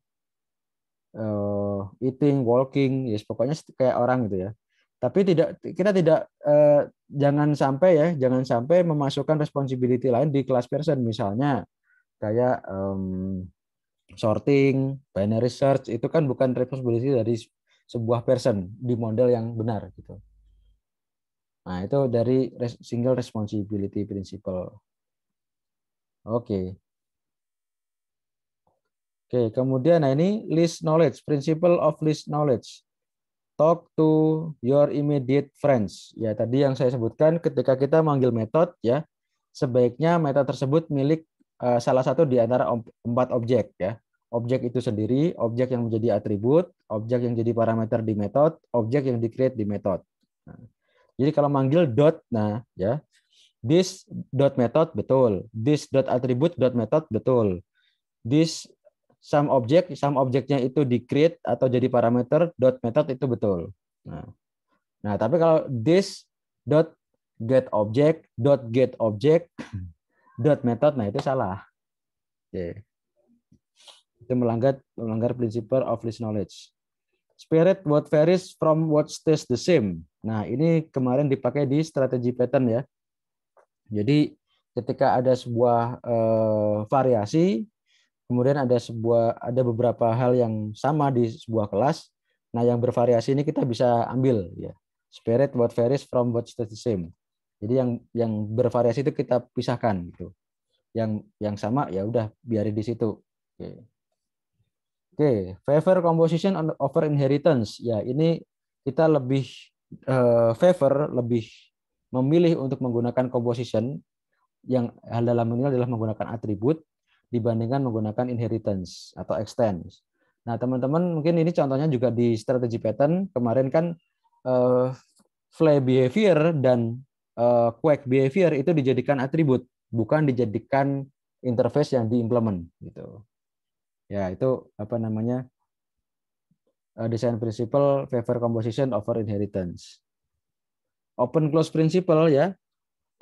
Eating, walking, ya pokoknya kayak orang gitu ya. Tapi kita tidak jangan sampai memasukkan responsibility lain di kelas person, misalnya kayak sorting, binary search itu kan bukan responsibility dari sebuah person di model yang benar gitu. Nah, itu dari single responsibility principle. Oke. Oke, kemudian nah ini list knowledge, principle of list knowledge. Talk to your immediate friends. Ya, tadi yang saya sebutkan ketika kita manggil metode ya, sebaiknya metode tersebut milik salah satu di antara 4 objek ya. Objek itu sendiri, objek yang menjadi atribut, objek yang jadi parameter di metode, objek yang di-create di metode. Nah, jadi kalau manggil dot, nah ya, this dot method betul, this dot attribute dot method betul, this some objeknya itu di-create atau jadi parameter dot method itu betul. Nah, tapi kalau this dot get object dot method, nah itu salah. Oke. Itu melanggar principle of list knowledge. Spirit what varies from what stays the same. Nah, ini kemarin dipakai di strategi pattern ya. Jadi ketika ada sebuah variasi, kemudian ada beberapa hal yang sama di sebuah kelas. Nah, yang bervariasi ini kita bisa ambil ya. Spirit what varies from what stays the same. Jadi yang bervariasi itu kita pisahkan gitu. Yang sama ya udah biarin di situ. Oke, favor composition over inheritance. Ya, ini kita lebih lebih memilih untuk menggunakan composition yang hal dalam ini adalah menggunakan atribut dibandingkan menggunakan inheritance atau extends. Nah, teman-teman mungkin ini contohnya juga di strategi pattern. Kemarin kan fly behavior dan quack behavior itu dijadikan atribut, bukan dijadikan interface yang diimplement gitu. Ya, itu apa namanya? Design principle favor composition over inheritance. Open close principle ya.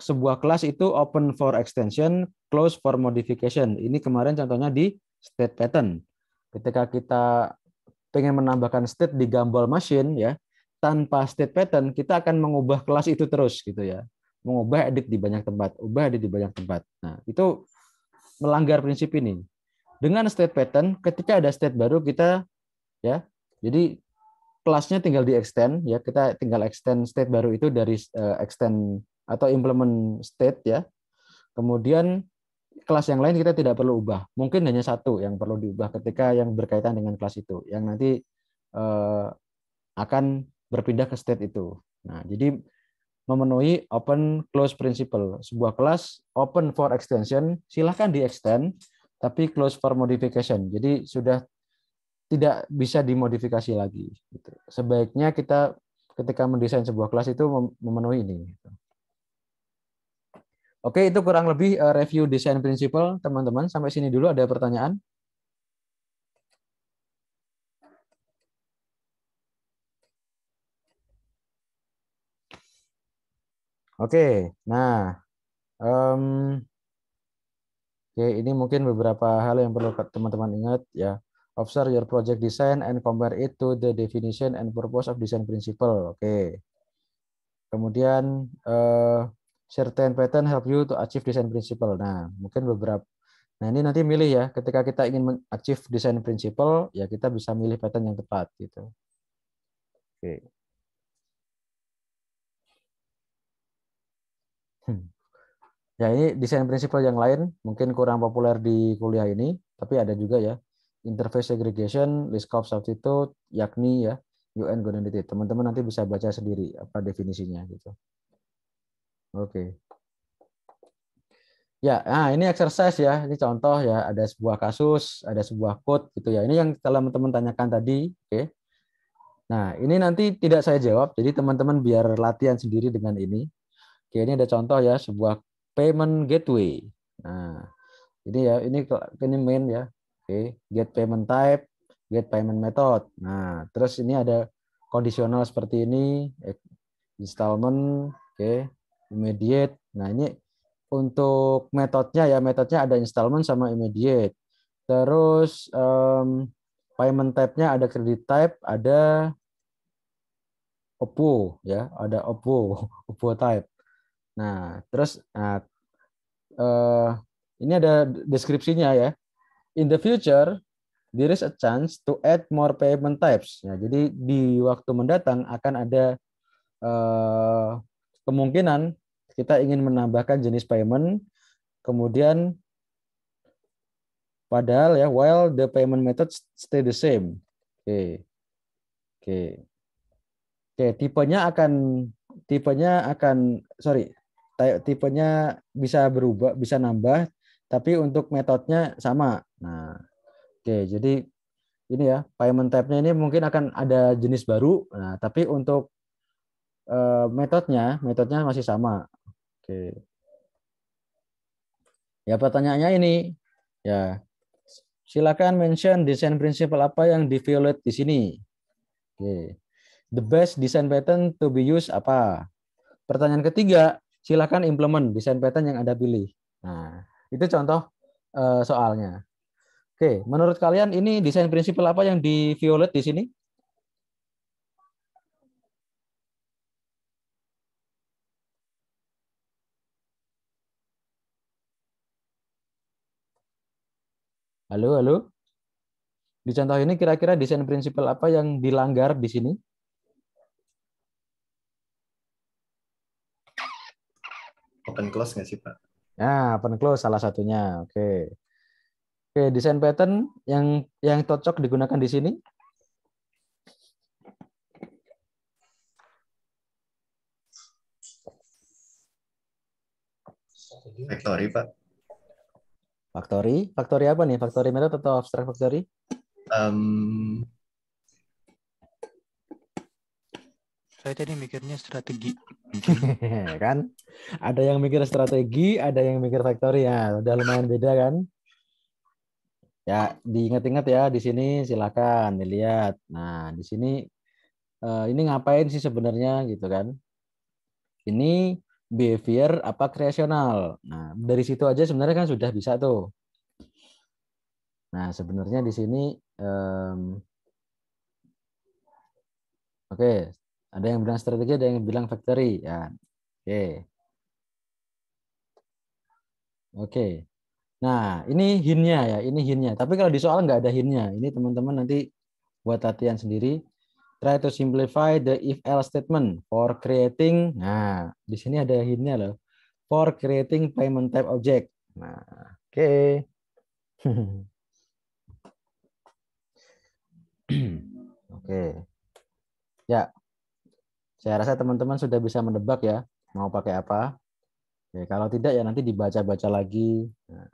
Sebuah kelas itu open for extension, close for modification. Ini kemarin contohnya di state pattern. Ketika kita pengen menambahkan state di Gumball machine ya, tanpa state pattern kita akan mengubah kelas itu terus gitu ya. Mengubah edit di banyak tempat, ubah edit di banyak tempat. Nah, itu melanggar prinsip ini. Dengan state pattern, ketika ada state baru kita ya, jadi kelasnya tinggal di extend ya, kita tinggal extend state baru itu dari extend atau implement state ya. Kemudian kelas yang lain kita tidak perlu ubah. Mungkin hanya satu yang perlu diubah ketika yang berkaitan dengan kelas itu, yang nanti akan berpindah ke state itu. Nah, jadi memenuhi open close principle. Sebuah kelas open for extension, silahkan di extend, tapi close for modification. Jadi sudah tidak bisa dimodifikasi lagi. Sebaiknya kita ketika mendesain sebuah kelas itu memenuhi ini. Oke, itu kurang lebih review desain principle, teman-teman. Sampai sini dulu, ada pertanyaan? Oke, nah, ini mungkin beberapa hal yang perlu teman-teman ingat ya. Observe your project design and compare it to the definition and purpose of design principle. Oke. Kemudian certain pattern help you to achieve design principle. Nah, mungkin beberapa. Nah, ini nanti milih ya. Ketika kita ingin achieve design principle, ya kita bisa milih pattern yang tepat gitu. Oke. Ya, ini desain prinsipal yang lain mungkin kurang populer di kuliah ini, tapi ada juga ya. Interface segregation, Liskov substitute, yakni ya, UN Gonadity. Teman-teman nanti bisa baca sendiri apa definisinya gitu. Oke. Ya, nah ini exercise ya, ini contoh ya, ada sebuah kasus, ada sebuah code gitu ya. Ini yang teman-teman tanyakan tadi, oke. Nah, ini nanti tidak saya jawab, jadi teman-teman biar latihan sendiri dengan ini. Oke, ini ada contoh ya, sebuah payment gateway. Nah, ini ya, ini main ya. Oke, get payment type, get payment method. Nah, terus ini ada kondisional seperti ini, installment, oke, immediate. Nah, ini untuk metodenya ya, metodenya ada installment sama immediate. Terus payment type-nya ada credit type, ada OPPO ya, ada OPPO type. Nah, terus ini ada deskripsinya ya. In the future, there is a chance to add more payment types. Ya, jadi di waktu mendatang akan ada kemungkinan kita ingin menambahkan jenis payment, kemudian padahal ya, while the payment method stay the same. Oke, oke, oke. Tipenya bisa berubah, bisa nambah, tapi untuk metodenya sama. Nah, oke, jadi ini ya, payment type-nya ini mungkin akan ada jenis baru, nah, tapi untuk metodenya masih sama. Oke. Ya, pertanyaannya ini, ya, silakan mention design principle apa yang di-violate di sini. Oke. The best design pattern to be used apa? Pertanyaan ketiga, silakan implement desain pattern yang Anda pilih. Nah, itu contoh soalnya. Oke, menurut kalian ini desain prinsipal apa yang di violet di sini? Halo, halo. Di contoh ini kira-kira desain prinsipal apa yang dilanggar di sini? Open close nggak sih, Pak? Nah, open close salah satunya. Oke. Oke, desain pattern yang cocok digunakan di sini? Factory, Pak. Factory apa nih? Factory method atau abstract factory? Saya tadi mikirnya strategi. Kan? Ada yang mikir strategi, ada yang mikir factory ya. Udah lumayan beda kan? Ya, diingat-ingat ya di sini silakan dilihat. Nah, di sini ini ngapain sih sebenarnya gitu kan? Ini behavior apa kreasional. Nah, dari situ aja sebenarnya kan sudah bisa tuh. Nah, sebenarnya di sini oke, ada yang bilang strategi, ada yang bilang factory ya. Oke. Oke. Nah, ini hint-nya ya, ini hint-nya. Tapi kalau di soal nggak ada hint-nya. Ini teman-teman nanti buat latihan sendiri. Try to simplify the if-else statement for creating. Nah, di sini ada hint-nya loh. For creating payment type object. Nah, oke. Oke. Ya, saya rasa teman-teman sudah bisa menebak ya, mau pakai apa. Ya, kalau tidak ya nanti dibaca-baca lagi. Nah,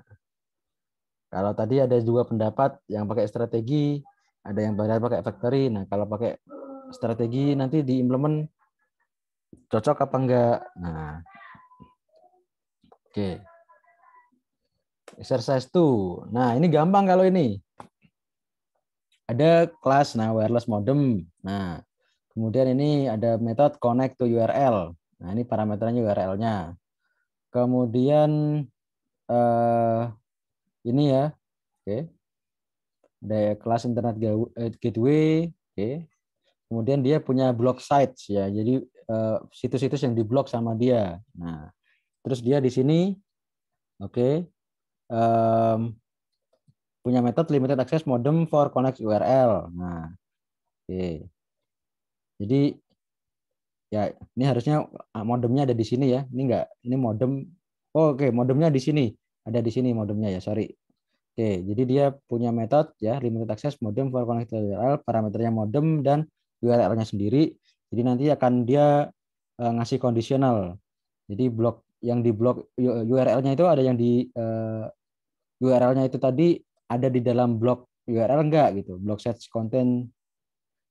kalau tadi ada juga pendapat yang pakai strategi, ada yang pakai factory. Nah, kalau pakai strategi nanti diimplement cocok apa enggak. Nah, oke. Exercise 2. Nah, ini gampang kalau ini. Ada kelas wireless modem. Nah, kemudian ini ada metode connect to URL. Nah, ini parameternya URL-nya. Kemudian ini ya. Oke. Ada kelas internet gateway, oke. Kemudian dia punya blog sites ya. Jadi situs-situs yang diblok sama dia. Nah, Terus dia di sini, oke, punya metode limited access modem for connect URL. Nah, oke. Jadi ya ini harusnya modemnya ada di sini ya. Ini enggak, ini modem. Oh, oke, modemnya di sini. Ada di sini modemnya ya, sorry. Oke, jadi dia punya metode ya limited access modem for connect URL, parameternya modem dan URL-nya sendiri. Jadi nanti akan dia ngasih kondisional. Jadi blok yang di blok URL-nya itu ada yang di URL-nya itu tadi ada di dalam blok URL enggak gitu. Blok set content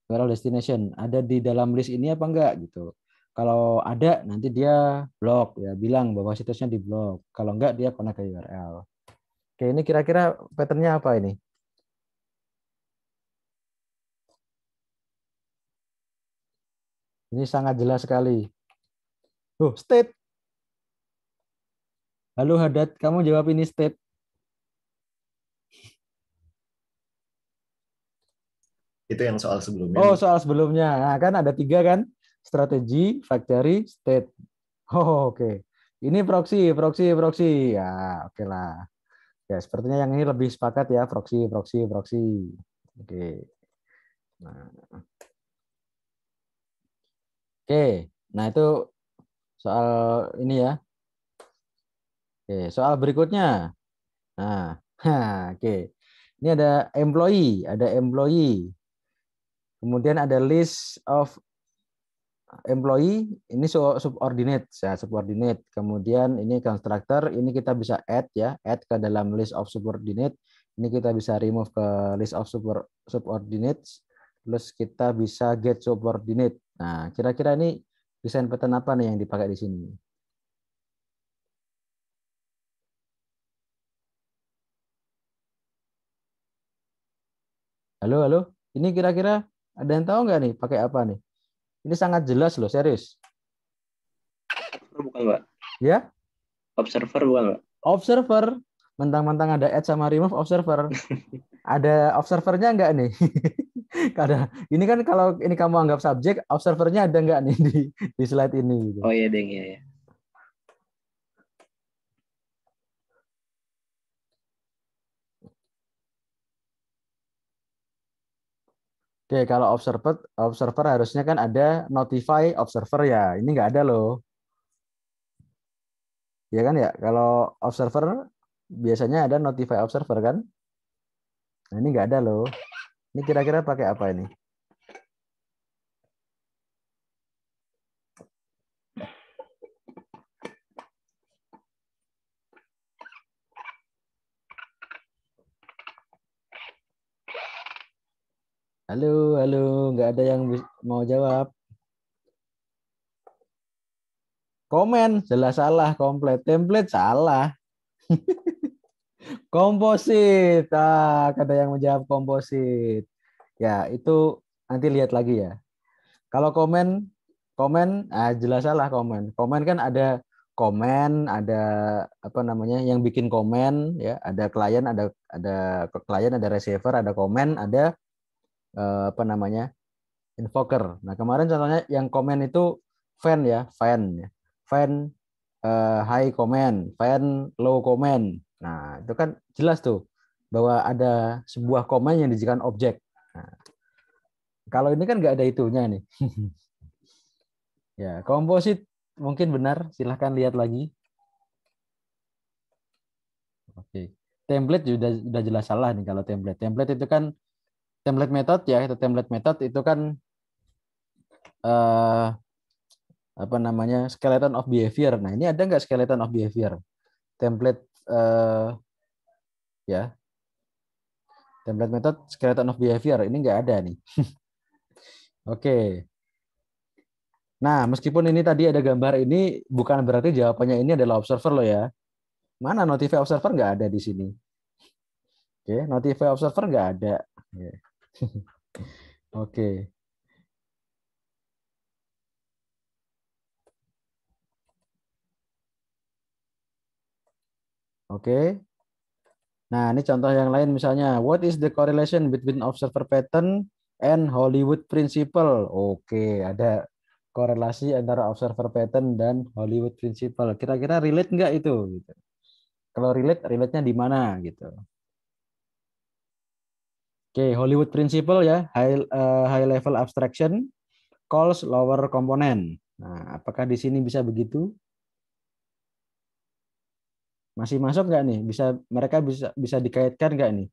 URL destination ada di dalam list ini apa enggak gitu. Kalau ada nanti dia blok ya, bilang bahwa situsnya di blok. Kalau enggak dia connect ke URL. Oke, ini kira-kira patternnya apa ini? Ini sangat jelas sekali. State. Halo Haddad, kamu jawab ini state. Itu yang soal sebelumnya. Oh, soal sebelumnya. Nah, kan ada 3 kan? Strategi, factory, state. Oh, oke. Ini proxy. Ya, oke lah. Ya, sepertinya yang ini lebih sepakat ya, proxy. Oke. Nah. Oke. Nah, itu soal ini ya. Oke, soal berikutnya. Nah, oke. Ini ada employee. Kemudian ada list of employee, ini subordinate, ya, subordinate. Kemudian ini constructor, ini kita bisa add ya, add ke dalam list of subordinate. Ini kita bisa remove ke list of subordinates. Terus kita bisa get subordinate. Nah, kira-kira ini desain pattern apa nih yang dipakai di sini? Halo. Ini kira-kira ada yang tahu nggak nih pakai apa nih? Ini sangat jelas loh, serius. Bukan, Pak. Ya? Observer bukan, Pak? Observer. Mentang-mentang ada add sama remove observer. Ada observernya nggak nih? Ini kan kalau ini kamu anggap subjek, observernya ada nggak nih di slide ini? Gitu. Oh iya, Deng, ya. Oke, kalau observer harusnya kan ada notify observer ya. Ini nggak ada loh. Ya kan ya, kalau observer biasanya ada notify observer kan? Nah, ini nggak ada loh. Ini kira-kira pakai apa ini? Halo, nggak ada yang mau jawab. Komen, jelas salah, komplit. Template salah. Komposit. Ada yang menjawab komposit. Ya, itu nanti lihat lagi ya. Kalau komen jelas salah komen. Komen kan ada komen, ada apa namanya yang bikin komen ya, ada klien, ada receiver, ada komen, ada apa namanya? Invoker. Nah, kemarin contohnya yang komen itu fan ya, fan high comment, fan low comment. Nah, itu kan jelas tuh bahwa ada sebuah komen yang dijadikan objek. Nah, kalau ini kan nggak ada itunya nih. Ya, komposit mungkin benar. Silahkan lihat lagi. Oke. Template sudah jelas salah nih kalau template. Template itu kan template method ya. Itu template method itu kan apa namanya skeleton of behavior. Nah, ini ada nggak skeleton of behavior? Template ya. Template method skeleton of behavior ini nggak ada nih. Oke. Nah, meskipun ini tadi ada gambar ini, bukan berarti jawabannya ini adalah observer loh ya. Mana notify observer nggak ada di sini. Oke, notify observer nggak ada. Oke. Oke. Nah, ini contoh yang lain misalnya, what is the correlation between observer pattern and Hollywood principle? Oke, ada korelasi antara observer pattern dan Hollywood principle. Kira-kira relate nggak itu? Gitu. Kalau relate-nya di mana gitu. Oke, Hollywood principle ya, high level abstraction calls lower component. Nah, apakah di sini bisa begitu? Masih masuk nggak nih? Mereka bisa dikaitkan nggak nih?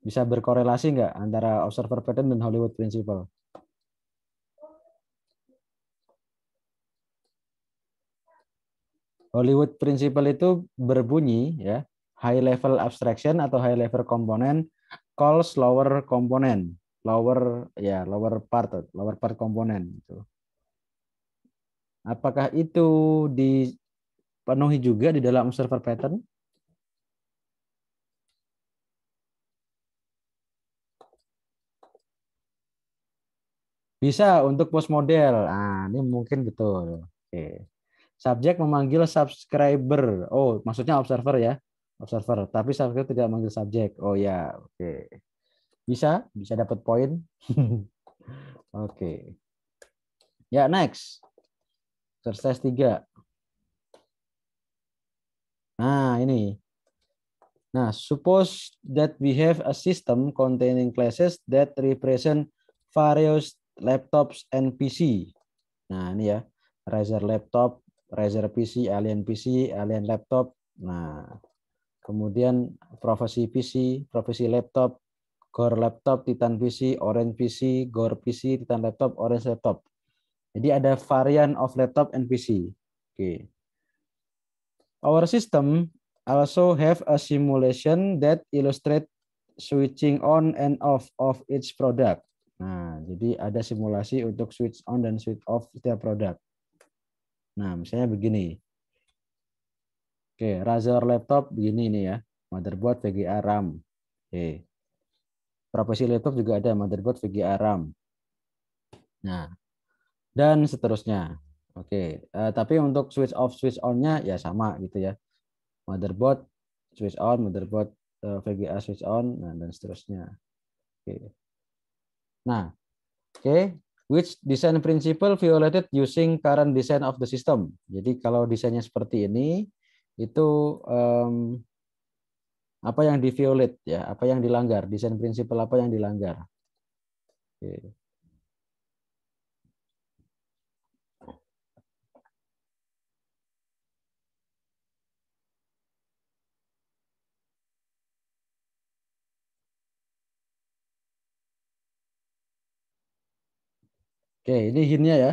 Bisa berkorelasi nggak antara observer pattern dan Hollywood principle? Hollywood principle itu berbunyi ya, high level abstraction atau high level component calls lower component, lower part component gitu. Apakah itu dipenuhi juga di dalam observer pattern? Bisa untuk postmodel. Nah, ini mungkin betul. Oke. Subjek memanggil subscriber. Oh, maksudnya observer ya. Observer. Tapi subscriber tidak memanggil subjek. Oh ya, oke. Bisa dapat poin. Oke. Ya, next. Exercise 3. Nah, ini. Nah, suppose that we have a system containing classes that represent various laptops and PC. Nah, ini ya. Razer laptop, Razer PC, Alien PC, Alien laptop. Nah, kemudian Profesi PC, Profesi laptop, Gore laptop, Titan PC, Orange PC, Gore PC, Titan laptop, Orange laptop. Jadi ada varian of laptop and PC. Oke. Our system also have a simulation that illustrate switching on and off of each product. Nah, jadi ada simulasi untuk switch on dan switch off setiap produk. Nah, misalnya begini. Oke, Razer laptop begini nih ya. Motherboard VGA RAM. Oke. Profesi laptop juga ada motherboard VGA RAM. Nah, dan seterusnya. Oke, tapi untuk switch off switch on-nya ya sama gitu ya. Motherboard switch on, motherboard VGA switch on, nah, dan seterusnya. Oke. Nah, oke. Which design principle violated using current design of the system? Jadi kalau desainnya seperti ini, itu apa yang di-violate ya? Apa yang dilanggar? Desain prinsipal apa yang dilanggar? Oke. Oke, ini hintnya ya.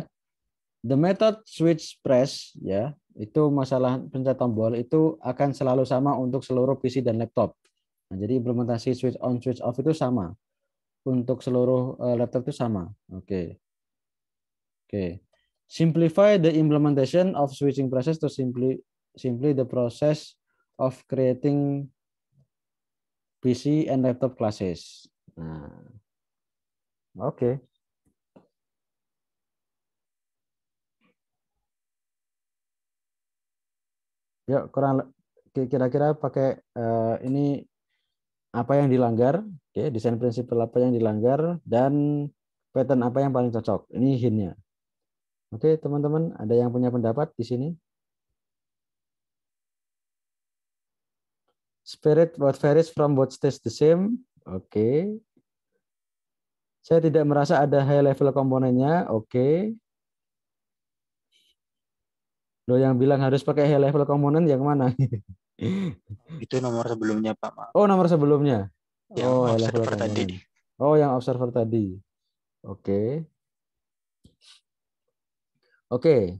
The method switch press ya, itu masalah pencet tombol itu akan selalu sama untuk seluruh PC dan laptop. Nah, jadi implementasi switch on switch off itu sama. Untuk seluruh laptop itu sama. Oke. Oke. Simplify the implementation of switching process to simply the process of creating PC and laptop classes. Nah. Oke. Yuk, kira-kira pakai ini apa yang dilanggar, oke, desain prinsipal apa yang dilanggar, dan pattern apa yang paling cocok. Ini hintnya. Oke, teman-teman, ada yang punya pendapat di sini? Spirit what varies from what stays the same. Oke. Saya tidak merasa ada high level komponennya. Oke. Lo yang bilang harus pakai high level komponen yang mana? Itu nomor sebelumnya, Pak. Maaf. Oh, nomor sebelumnya. Yang Oh, high level observer tadi. komponen. Oh, yang observer tadi. Oke. Oke.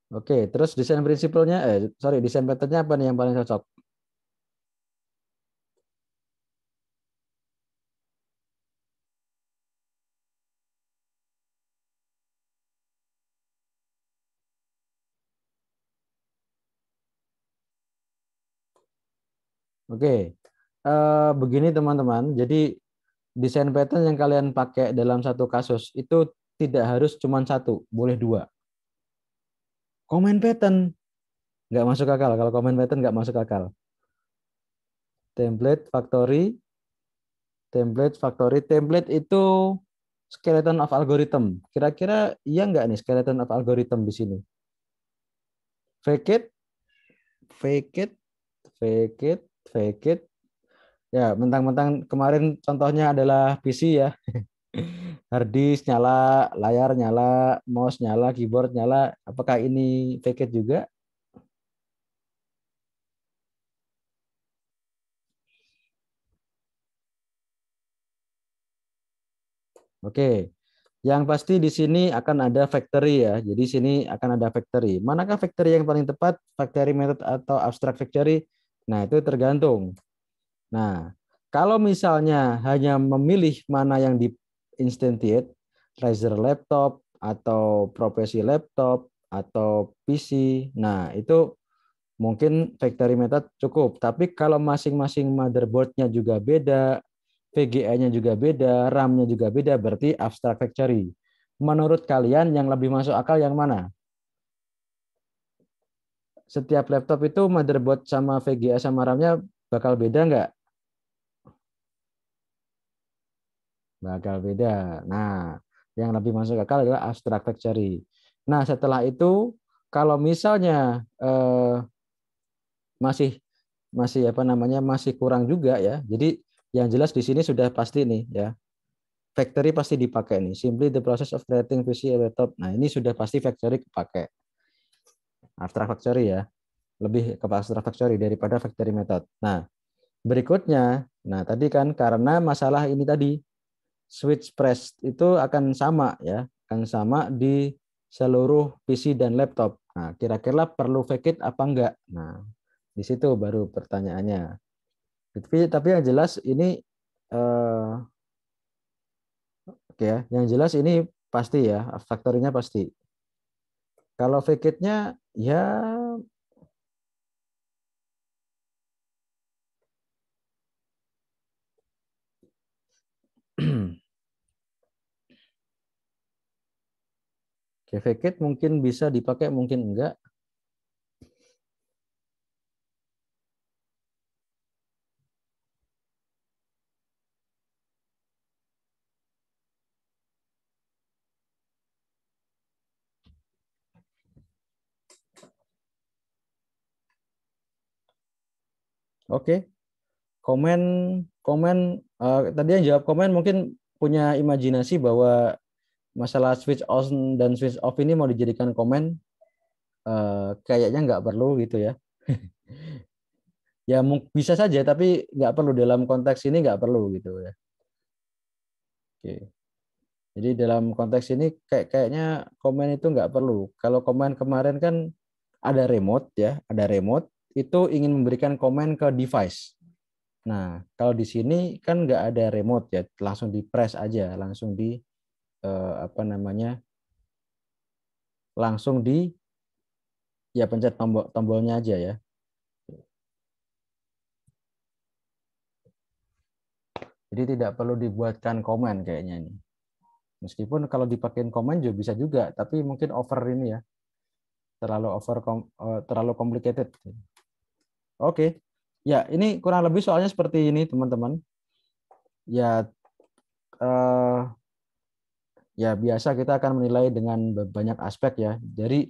Oke, terus desain prinsipalnya, desain patternnya apa nih yang paling cocok? Oke, begini teman-teman. Jadi desain pattern yang kalian pakai dalam satu kasus itu tidak harus cuma satu, boleh dua. Comment pattern nggak masuk akal. Kalau comment pattern nggak masuk akal. Template factory. Template itu skeleton of algorithm. Kira-kira iya nggak nih skeleton of algorithm di sini? Fake it. Ya, mentang-mentang kemarin contohnya adalah PC ya. Hard disk nyala, layar nyala, mouse nyala, keyboard nyala. Apakah ini fake it juga? Oke. Yang pasti di sini akan ada factory ya. Jadi sini akan ada factory. Manakah factory yang paling tepat? Factory method atau abstract factory? Nah, itu tergantung. Nah, kalau misalnya hanya memilih mana yang di instantiate, Razer laptop atau profesi laptop atau PC, nah itu mungkin factory method cukup. Tapi kalau masing-masing motherboardnya juga beda, VGA-nya juga beda, RAM-nya juga beda, berarti abstract factory. Menurut kalian yang lebih masuk akal yang mana? Setiap laptop itu motherboard sama VGA sama RAM-nya bakal beda nggak? Bakal beda. Nah, yang lebih masuk akal adalah abstract factory. Nah, setelah itu kalau misalnya masih kurang juga ya. Jadi yang jelas di sini sudah pasti nih ya. Factory pasti dipakai nih. Simply the process of creating PC laptop. Nah, ini sudah pasti factory dipakai. Abstract factory ya. Lebih ke abstract factory daripada factory method. Nah, berikutnya, nah tadi kan karena masalah ini tadi switch press itu akan sama ya, akan sama di seluruh PC dan laptop. Nah, kira-kira perlu fake it apa enggak? Nah, di situ baru pertanyaannya. Tapi yang jelas ini oke ya, yang jelas ini pasti ya, faktornya pasti. Kalau fake it-nya ya Oke, fake it mungkin bisa dipakai, mungkin enggak. Oke, komen tadi yang jawab komen mungkin punya imajinasi bahwa masalah switch on dan switch off ini mau dijadikan komen, kayaknya nggak perlu gitu ya. Ya bisa saja tapi nggak perlu dalam konteks ini, nggak perlu gitu ya. Oke. Jadi dalam konteks ini kayaknya komen itu nggak perlu. Kalau komen kemarin kan ada remote ya, ada remote itu ingin memberikan komen ke device. Nah, kalau di sini kan nggak ada remote ya, langsung di press aja, langsung di langsung di ya pencet tombolnya aja ya. Jadi tidak perlu dibuatkan komen kayaknya ini. Meskipun kalau dipakein komen juga bisa juga, tapi mungkin over ini ya, terlalu complicated. Oke, ya ini kurang lebih soalnya seperti ini teman-teman. Ya, ya biasa kita akan menilai dengan banyak aspek ya. Jadi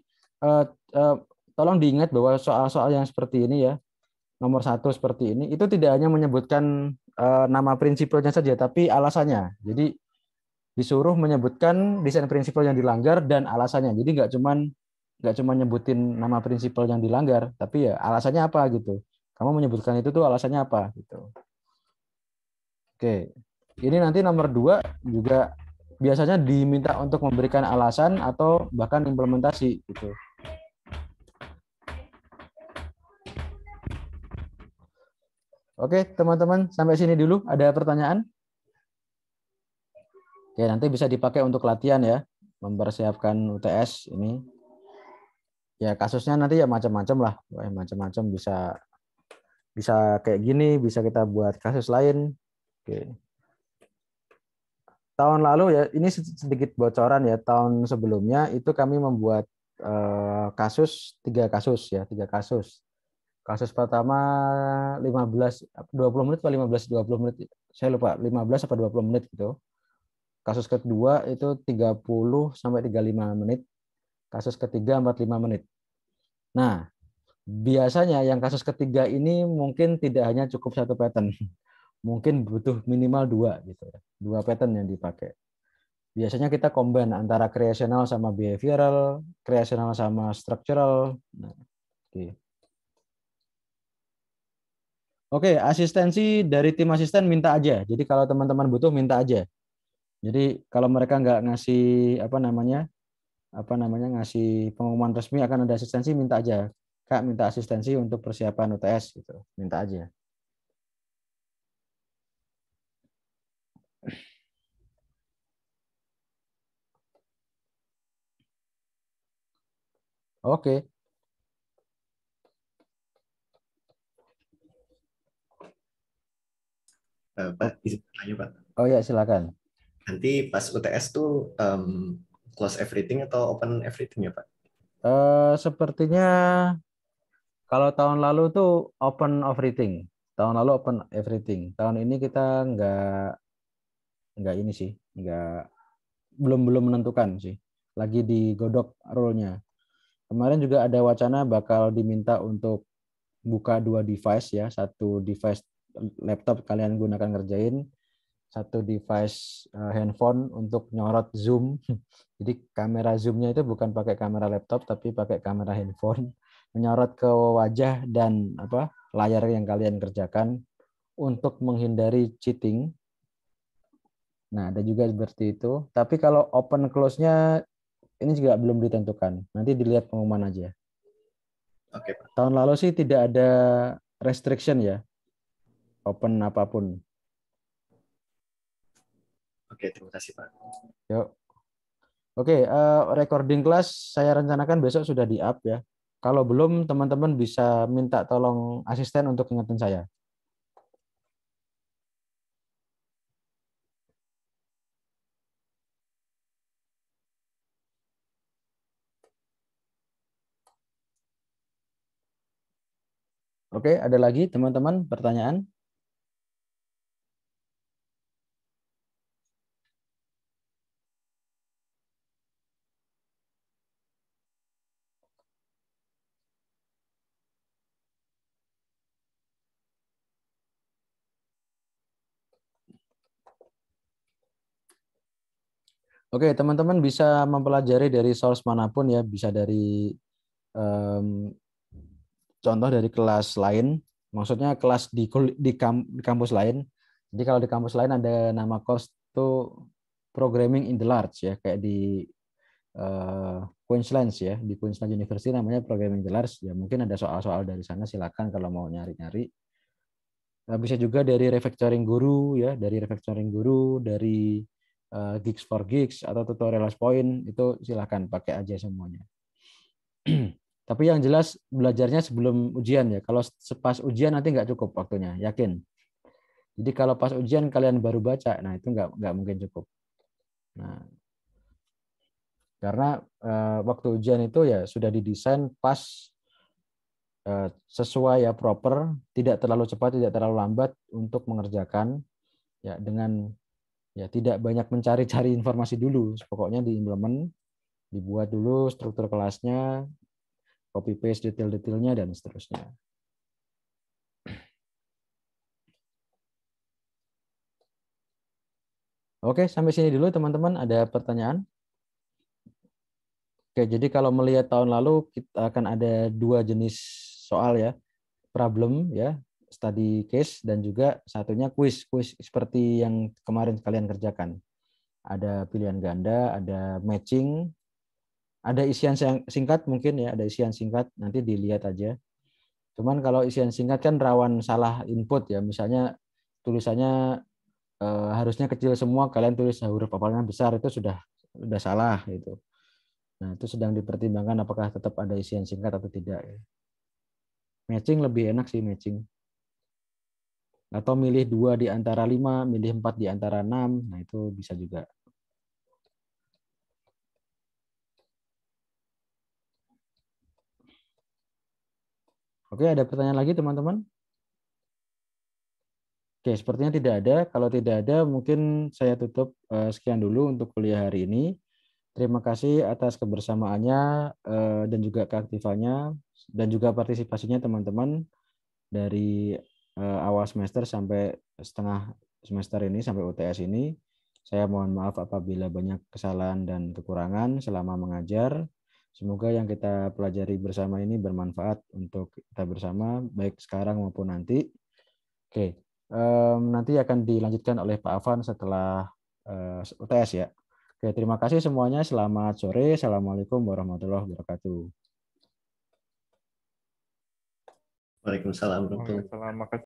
tolong diingat bahwa soal-soal yang seperti ini ya, nomor 1 seperti ini, itu tidak hanya menyebutkan nama prinsipalnya saja, tapi alasannya. Jadi disuruh menyebutkan desain prinsipal yang dilanggar dan alasannya. Jadi nggak cuma nyebutin nama prinsipal yang dilanggar, tapi ya alasannya apa gitu. Kamu menyebutkan itu tuh alasannya apa gitu. Oke, ini nanti nomor 2 juga biasanya diminta untuk memberikan alasan atau bahkan implementasi gitu. Oke, teman-teman, sampai sini dulu. Ada pertanyaan? Oke, nanti bisa dipakai untuk latihan ya, mempersiapkan UTS ini. Ya kasusnya nanti ya macam-macam lah, macam-macam bisa kayak gini, bisa kita buat kasus lain. Oke. Tahun lalu ya, ini sedikit bocoran ya, tahun sebelumnya itu kami membuat kasus 3 kasus ya, 3 kasus. Kasus pertama 15 20 menit atau 15 20 menit. Saya lupa 15 atau 20 menit gitu. Kasus kedua itu 30 sampai 35 menit. Kasus ketiga 45 menit. Nah, biasanya yang kasus ketiga ini mungkin tidak hanya cukup satu pattern. Mungkin butuh minimal 2 gitu ya. 2 pattern yang dipakai. Biasanya kita combine antara creational sama behavioral, creational sama structural. Nah, oke. Oke, asistensi dari tim asisten minta aja. Jadi kalau teman-teman butuh minta aja. Jadi kalau mereka nggak ngasih ngasih pengumuman resmi akan ada asistensi, minta aja. Kak minta asistensi untuk persiapan UTS gitu. Minta aja. Oke. Pak, izin tanya Pak. Oh ya, silakan. Nanti pas UTS tuh close everything atau open everything ya Pak? Sepertinya kalau tahun lalu tuh open everything. Tahun lalu open everything. Tahun ini kita nggak ini sih, belum menentukan sih. Lagi digodok rule-nya. Kemarin juga ada wacana bakal diminta untuk buka 2 device ya, satu device laptop kalian gunakan ngerjain, satu device handphone untuk nyorot Zoom. Jadi kamera Zoom-nya itu bukan pakai kamera laptop tapi pakai kamera handphone, menyorot ke wajah dan layar yang kalian kerjakan untuk menghindari cheating. Nah, ada juga seperti itu. Tapi kalau open close-nya ini juga belum ditentukan. Nanti dilihat pengumuman aja. Oke Pak. Tahun lalu sih tidak ada restriction ya. Open apapun. Oke, terima kasih Pak. Yuk. Oke, recording kelas saya rencanakan besok sudah di-up ya. Kalau belum, teman-teman bisa minta tolong asisten untuk ingetin saya. Oke, ada lagi teman-teman pertanyaan? Oke, teman-teman bisa mempelajari dari source manapun ya, bisa dari contoh dari kelas lain, maksudnya kelas di kampus lain. Jadi kalau di kampus lain ada nama course itu Programming in the Large ya, kayak di Queensland ya, di Queensland University namanya Programming in the Large ya. Mungkin ada soal-soal dari sana, silakan kalau mau nyari-nyari. Bisa juga dari refactoring guru ya, dari Geeks for Geeks atau tutorial point itu silakan pakai aja semuanya. Tapi yang jelas belajarnya sebelum ujian ya. Kalau pas ujian nanti nggak cukup waktunya, yakin. Jadi kalau pas ujian kalian baru baca, nah itu nggak mungkin cukup. Nah, karena waktu ujian itu ya sudah didesain pas sesuai ya proper, tidak terlalu cepat, tidak terlalu lambat untuk mengerjakan ya dengan ya tidak banyak mencari-cari informasi dulu. Pokoknya diimplement, dibuat dulu struktur kelasnya, copy paste detail-detailnya dan seterusnya. Oke, sampai sini dulu teman-teman. Ada pertanyaan? Oke, jadi kalau melihat tahun lalu kita akan ada 2 jenis soal ya. Problem ya, study case dan juga satunya quiz seperti yang kemarin kalian kerjakan. Ada pilihan ganda, ada matching, ada isian singkat mungkin ya, ada isian singkat nanti dilihat aja. Cuman kalau isian singkat kan rawan salah input ya, misalnya tulisannya harusnya kecil semua, kalian tulis huruf hafalan besar, itu sudah salah gitu. Nah, itu sedang dipertimbangkan apakah tetap ada isian singkat atau tidak. Matching lebih enak sih, matching. Atau milih 2 di antara 5, milih 4 di antara 6, nah itu bisa juga. Oke, ada pertanyaan lagi teman-teman? Oke, sepertinya tidak ada. Kalau tidak ada, mungkin saya tutup sekian dulu untuk kuliah hari ini. Terima kasih atas kebersamaannya dan juga keaktifannya dan juga partisipasinya teman-teman dari awal semester sampai setengah semester ini sampai UTS ini. Saya mohon maaf apabila banyak kesalahan dan kekurangan selama mengajar. Semoga yang kita pelajari bersama ini bermanfaat untuk kita bersama, baik sekarang maupun nanti. Oke, nanti akan dilanjutkan oleh Pak Afan setelah UTS ya. Oke, terima kasih semuanya. Selamat sore. Assalamualaikum warahmatullahi wabarakatuh. Waalaikumsalam warahmatullahi wabarakatuh. Makasih.